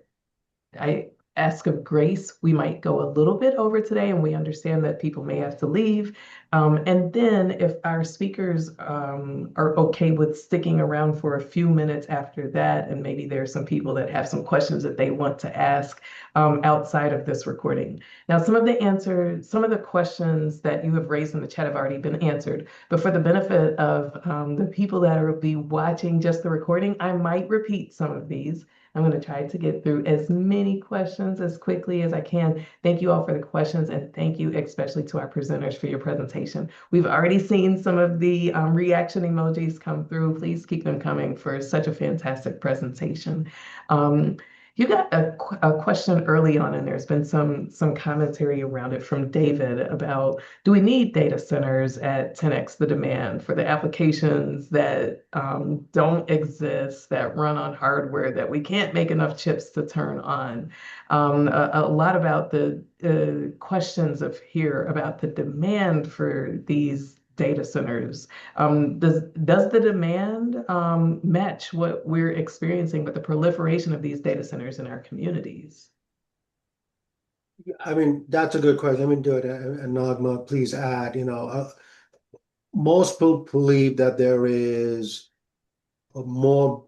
ask of grace, we might go a little bit over today, and we understand that people may have to leave. And then if our speakers are okay with sticking around for a few minutes after that, and maybe there's some people that have some questions that they want to ask outside of this recording. Now, some of the questions that you have raised in the chat have already been answered, but for the benefit of the people that will be watching just the recording, I might repeat some of these. I'm going to try to get through as many questions as quickly as I can. Thank you all for the questions, and thank you especially to our presenters for your presentation. We've already seen some of the reaction emojis come through. Please keep them coming for such a fantastic presentation. You got a question early on, and there's been some commentary around it from David about, do we need data centers at 10x the demand for the applications that don't exist, that run on hardware that we can't make enough chips to turn on? A lot about the questions of here about the demand for these data centers. Does the demand match what we're experiencing with the proliferation of these data centers in our communities? I mean, that's a good question. Let me do it. And Naghmeh, please add, most people believe that there is more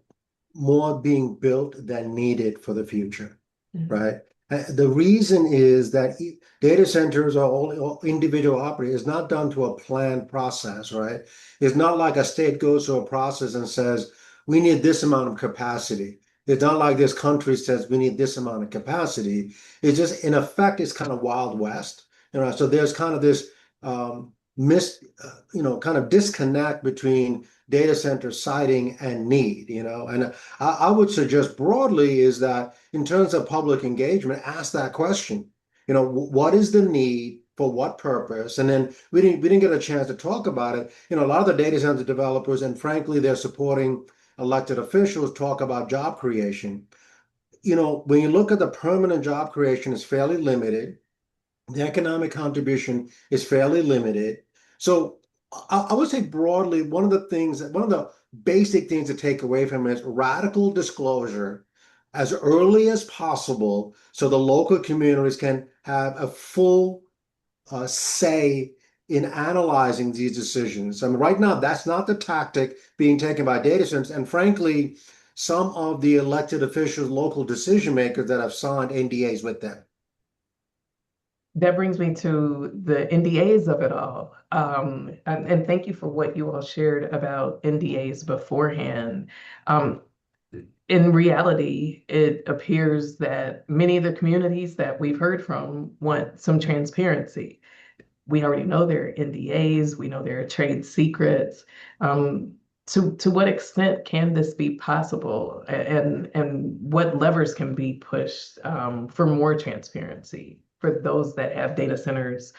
being built than needed for the future, right? The reason is that data centers are all individual operators. It's not done to a planned process, right? It's not like a state goes through a process and says, we need this amount of capacity. It's not like this country says we need this amount of capacity. It's just, in effect, it's kind of Wild West. So there's kind of this kind of disconnect between data center siting and need, and I would suggest broadly is that in terms of public engagement, ask that question, what is the need for what purpose? And then we didn't get a chance to talk about it. A lot of the data center developers, and frankly, they're supporting elected officials, talk about job creation. When you look at the permanent job creation, is fairly limited. The economic contribution is fairly limited. So I would say broadly, one of the basic things to take away from it is radical disclosure as early as possible so the local communities can have a full say in analyzing these decisions. I mean, right now, that's not the tactic being taken by data centers. And frankly, some of the elected officials, local decision makers that have signed NDAs with them. That brings me to the NDAs of it all. And thank you for what you all shared about NDAs beforehand. In reality, it appears that many of the communities that we've heard from want some transparency. We already know there are NDAs, we know there are trade secrets. To what extent can this be possible, and what levers can be pushed for more transparency for those that have data centers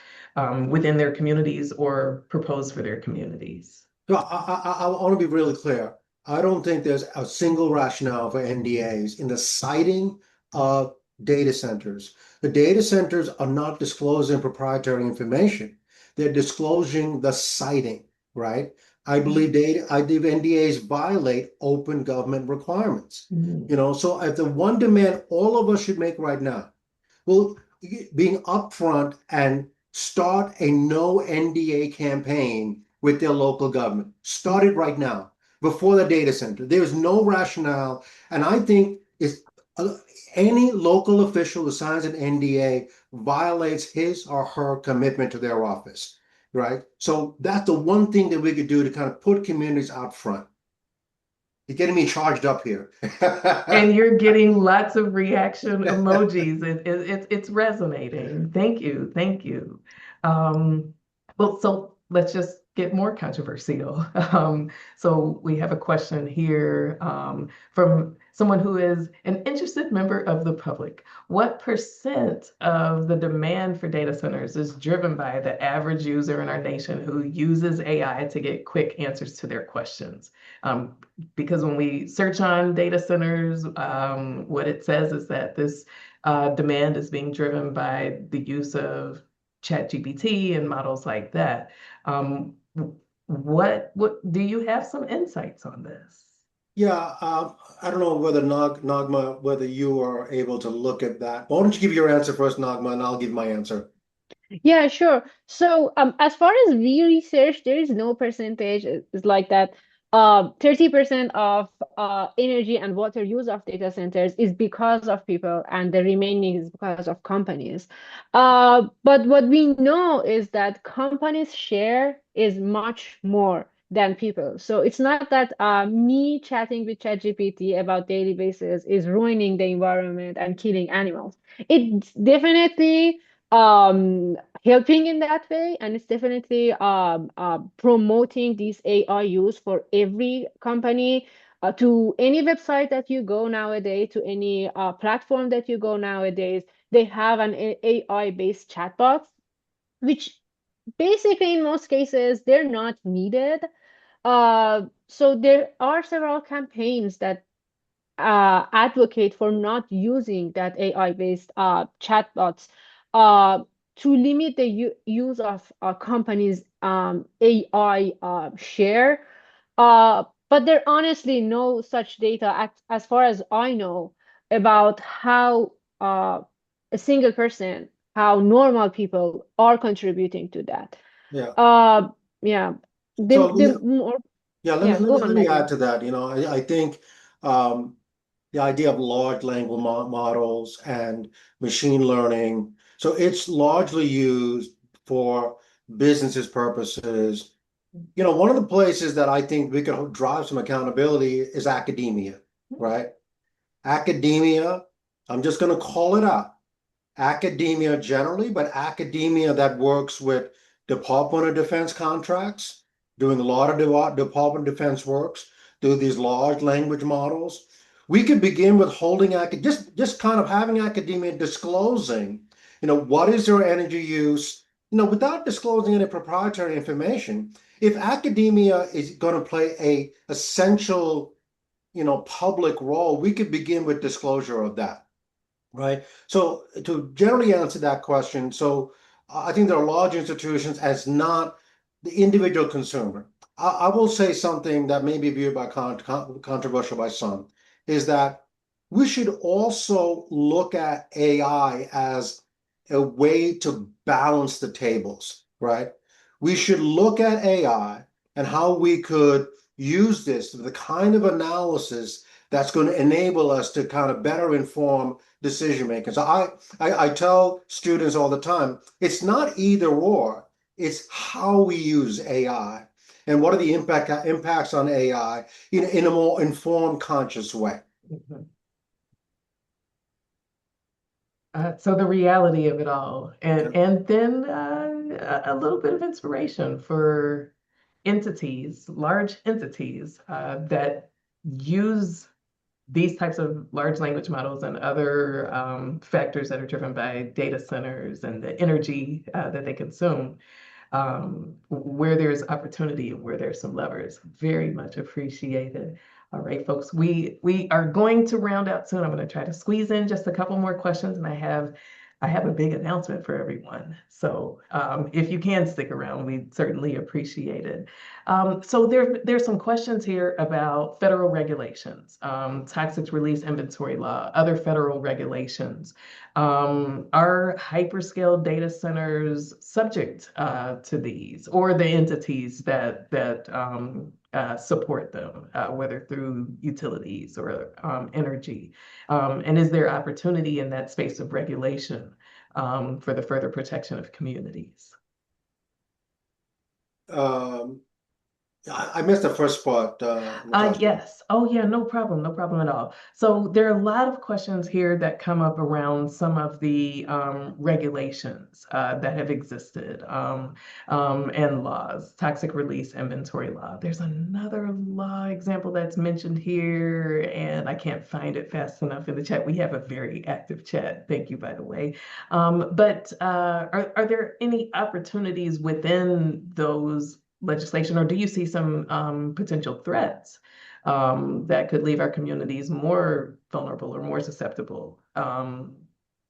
within their communities or propose for their communities? So I want to be really clear. I don't think there's a single rationale for NDAs in the siting of data centers. The data centers are not disclosing proprietary information. They're disclosing the siting, right? I believe NDAs violate open government requirements. So if the one demand all of us should make right now, well, being upfront and start a no NDA campaign with their local government. Start it right now before the data center. There's no rationale. And I think any local official who signs an NDA violates his or her commitment to their office, right? So that's the one thing that we could do to kind of put communities out front. You're getting me charged up here. And you're getting lots of reaction emojis. It's resonating. Thank you. Thank you. Well, so let's just get more controversial. So we have a question here from someone who is an interested member of the public. What percent of the demand for data centers is driven by the average user in our nation who uses AI to get quick answers to their questions? Because when we search on data centers, what it says is that this demand is being driven by the use of ChatGPT and models like that. What do you have some insights on this? Yeah, I don't know whether Naghmeh, whether you are able to look at that. Why don't you give your answer first, Naghmeh, and I'll give my answer. Yeah, sure. So, as far as we research, there is no percentage. It's like that. 30% of energy and water use of data centers is because of people, and the remaining is because of companies. But what we know is that companies' share is much more than people. So it's not that me chatting with ChatGPT about daily basis is ruining the environment and killing animals. It's definitely helping in that way, and it's definitely promoting this AI use for every company, to any website that you go nowadays, to any platform that you go nowadays. They have an AI-based chatbot, which basically in most cases they're not needed. So there are several campaigns that advocate for not using that AI-based chatbots, uh, to limit the use of companies' AI share. But there honestly no such data, as far as I know, about how a single person, how normal people are contributing to that. Yeah. Yeah. So The more, yeah, yeah, go let on, me Matthew. add to that. I think the idea of large language models and machine learning. So it's largely used for businesses purposes. One of the places that I think we can drive some accountability is academia, right? Academia, I'm just going to call it out. Academia generally, but academia that works with Department of Defense contracts, doing a lot of Department of Defense works, do these large language models. We could begin with holding just kind of having academia disclosing, what is their energy use, without disclosing any proprietary information. If academia is going to play a essential, public role, we could begin with disclosure of that. Right. So to generally answer that question, so I think there are large institutions as not the individual consumer. I will say something that may be viewed by controversial by some, is that we should also look at AI as a way to balance the tables, right? We should look at AI and how we could use this, the kind of analysis that's going to enable us to kind of better inform decision making. So I tell students all the time, it's not either or, it's how we use AI and what are the impacts on AI in a more informed, conscious way. Mhm. So the reality of it all, and Okay. then a little bit of inspiration for entities, large entities that use these types of large language models and other factors that are driven by data centers and the energy that they consume, where there's opportunity and where there's some levers. Very much appreciated. All right, folks, we are going to round out soon. I'm going to try to squeeze in just a couple more questions, and I have a big announcement for everyone. So if you can stick around, we certainly appreciate it. So there's some questions here about federal regulations, toxic release inventory law, other federal regulations. Are hyperscale data centers subject to these, or the entities that support them, whether through utilities or energy? And is there opportunity in that space of regulation for the further protection of communities? Um, I missed the first part, Natasha. Yes. Oh, yeah, no problem. No problem at all. So there are a lot of questions here that come up around some of the regulations that have existed and laws, toxic release inventory law. There's another law example that's mentioned here, and I can't find it fast enough in the chat. We have a very active chat. Thank you, by the way. But are there any opportunities within those legislation, or do you see some potential threats that could leave our communities more vulnerable or more susceptible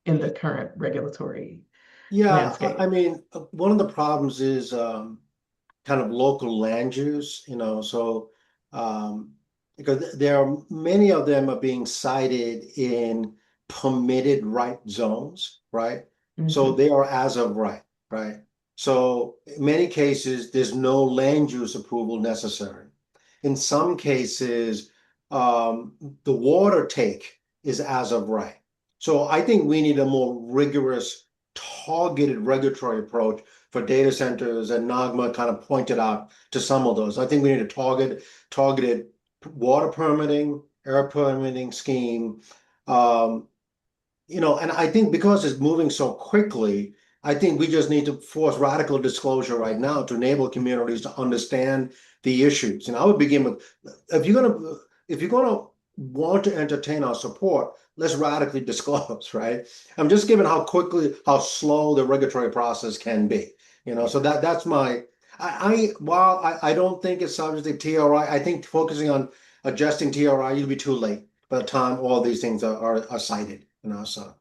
in the current regulatory Yeah, landscape? I mean, one of the problems is kind of local land use, so um, because there are many of them are being cited in permitted right zones, right? So Mhm. they are as of right, right? So in many cases, there's no land use approval necessary. In some cases, the water take is as of right. So I think we need a more rigorous, targeted regulatory approach for data centers, and Naghmeh kind of pointed out to some of those. I think we need a targeted water permitting, air permitting scheme. Um, and I think because it's moving so quickly, I think we just need to force radical disclosure right now to enable communities to understand the issues. And I would begin with, if you're gonna want to entertain our support, let's radically disclose, right? I'm just given how slow the regulatory process can be. So that's my while I don't think it's subject to TRI, I think focusing on adjusting TRI, you'll be too late by the time all these things are cited, so.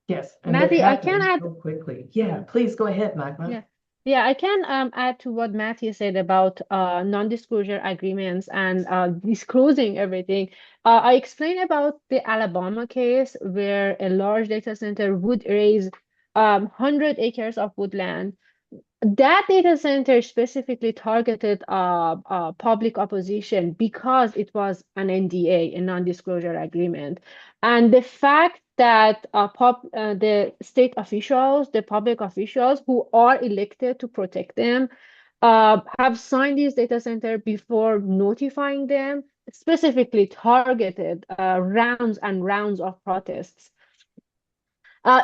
Yes, and they're Matthew, I can happening add. so quickly. Yeah, please go ahead, Naghmeh. Yeah. Yeah, I can add to what Matthew said about non-disclosure agreements and disclosing everything. I explained about the Alabama case where a large data center would raise 100 acres of woodland. That data center specifically targeted public opposition because it was an NDA, a non-disclosure agreement. And the fact that the state officials, the public officials who are elected to protect them, have signed this data center before notifying them, specifically targeted rounds and rounds of protests.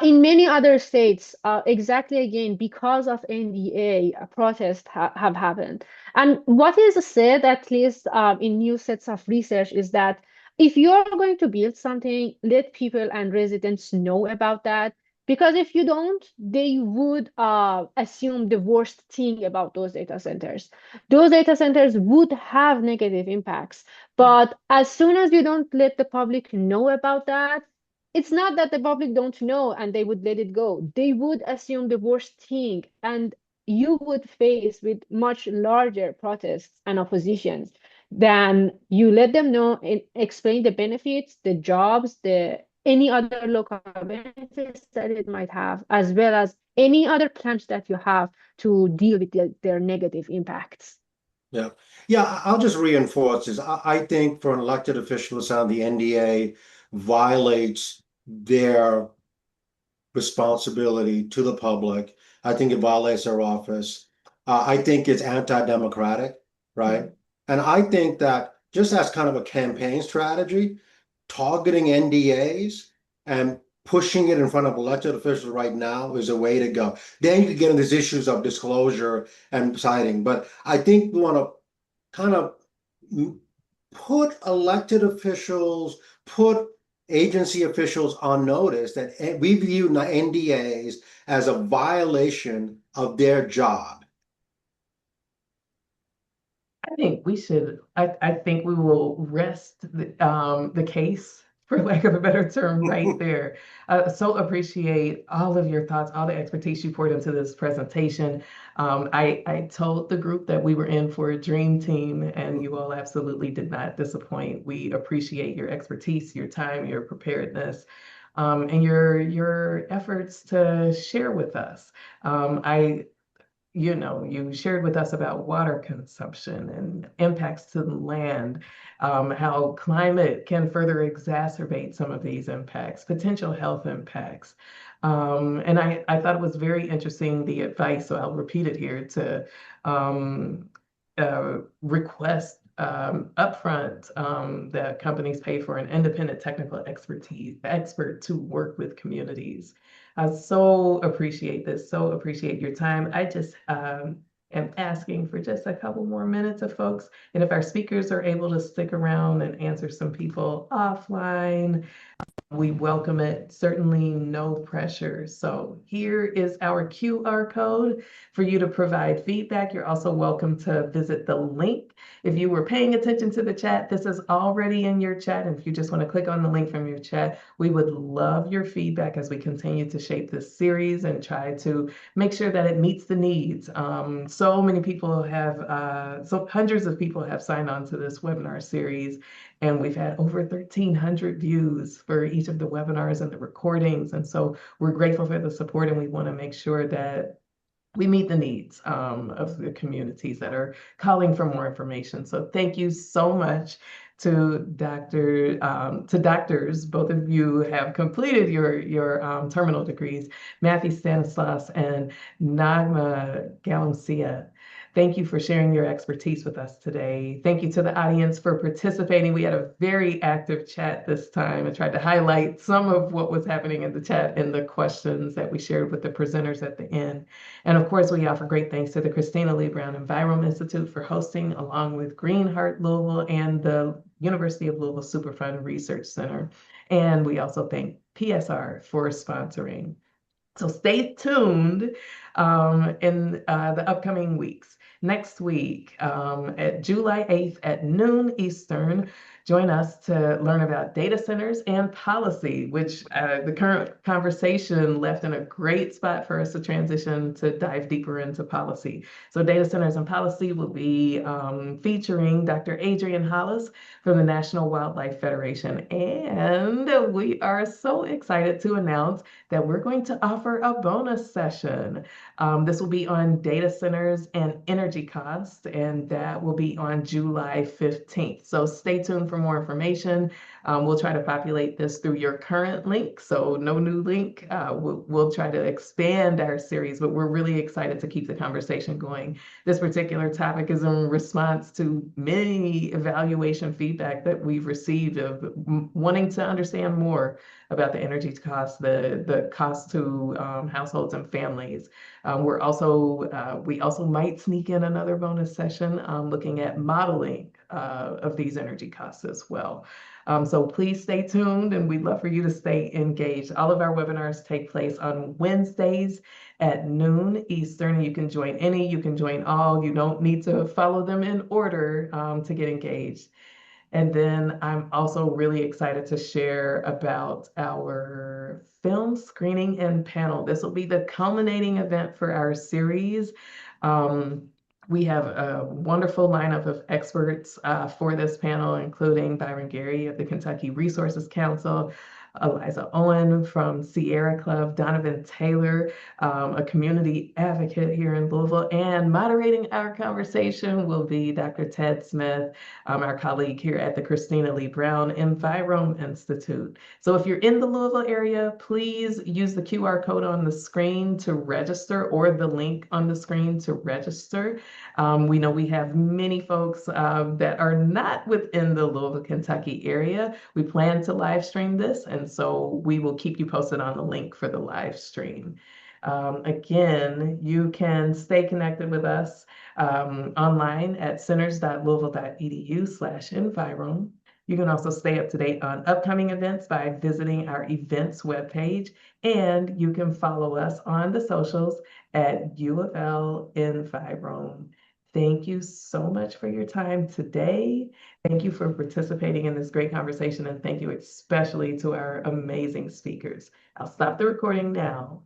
In many other states, exactly again, because of NDA, protests have happened. And what is said, at least in new sets of research, is that if you're going to build something, let people and residents know about that. Because if you don't, they would assume the worst thing about those data centers. Those data centers would have negative impacts. But as soon as you don't let the public know about that, it's not that the public don't know and they would let it go. They would assume the worst thing. And you would face with much larger protests and oppositions than you let them know and explain the benefits, the jobs, the any other local benefits that it might have, as well as any other plans that you have to deal with their negative impacts. Yeah. Yeah, I'll just reinforce this. I think for an elected official to sound the NDA violates their responsibility to the public. I think it violates their office. I think it's anti-democratic, right? And I think that just as kind of a campaign strategy, targeting NDAs and pushing it in front of elected officials right now is a way to go. Then you can get into these issues of disclosure and citing. But I think we want to kind of put elected officials, put agency officials on notice that we view NDAs as a violation of their job. I think we should, I think we will rest the case, for lack of a better term, right there. So appreciate all of your thoughts, all the expertise you poured into this presentation. I told the group that we were in for a dream team, and you all absolutely did not disappoint. We appreciate your expertise, your time, your preparedness, and your efforts to share with us. You shared with us about water consumption and impacts to the land, how climate can further exacerbate some of these impacts, potential health impacts. And I thought it was very interesting, the advice, so I'll repeat it here, to request upfront that companies pay for an independent technical expert to work with communities. I so appreciate this, so appreciate your time. I just am asking for just a couple more minutes of folks. And if our speakers are able to stick around and answer some people offline, we welcome it. Certainly no pressure. So here is our QR code for you to provide feedback. You're also welcome to visit the link. If you were paying attention to the chat, this is already in your chat. And if you just want to click on the link from your chat, we would love your feedback as we continue to shape this series and try to make sure that it meets the needs. So many people have, so hundreds of people have signed on to this webinar series. And we've had over 1,300 views for each of the webinars and the recordings. And so we're grateful for the support, and we want to make sure that we meet the needs of the communities that are calling for more information. So thank you so much to doctors. Both of you have completed your terminal degrees, Mathy Stanislaus and Naghmeh Ghalamsiah. Thank you for sharing your expertise with us today. Thank you to the audience for participating. We had a very active chat this time. I tried to highlight some of what was happening in the chat and the questions that we shared with the presenters at the end. And of course, we offer great thanks to the Christina Lee Brown Environment Institute for hosting, along with Green Heart Louisville and the University of Louisville Superfund Research Center. And we also thank PSR for sponsoring. So stay tuned in the upcoming weeks. Next week, at July 8th at noon Eastern, join us to learn about data centers and policy, which the current conversation left in a great spot for us to transition to dive deeper into policy. So data centers and policy will be featuring Dr. Adrian Hollis from the National Wildlife Federation. And we are so excited to announce that we're going to offer a bonus session. This will be on data centers and energy costs, and that will be on July 15th. So stay tuned for more information. We'll try to populate this through your current link, so no new link. We'll try to expand our series, but we're really excited to keep the conversation going. This particular topic is in response to many evaluation feedback that we've received of wanting to understand more about the energy costs, the cost to households and families. We also might sneak in another bonus session looking at modeling of these energy costs as well. So please stay tuned, and we'd love for you to stay engaged. All of our webinars take place on Wednesdays at noon Eastern. You can join any, you can join all. You don't need to follow them in order to get engaged. And then I'm also really excited to share about our film screening and panel. This will be the culminating event for our series. We have a wonderful lineup of experts for this panel, including Byron Gary of the Kentucky Resources Council, Eliza Owen from Sierra Club, Donovan Taylor, a community advocate here in Louisville, and moderating our conversation will be Dr. Ted Smith, our colleague here at the Christina Lee Brown Envirome Institute. So if you're in the Louisville area, please use the QR code on the screen to register, or the link on the screen to register. We know we have many folks that are not within the Louisville, Kentucky area. We plan to live stream this, and so we will keep you posted on the link for the live stream. Again, you can stay connected with us online at centers.louisville.edu/envirome. You can also stay up to date on upcoming events by visiting our events webpage, and you can follow us on the socials at U of L Envirome. Thank you so much for your time today. Thank you for participating in this great conversation, and thank you especially to our amazing speakers. I'll stop the recording now.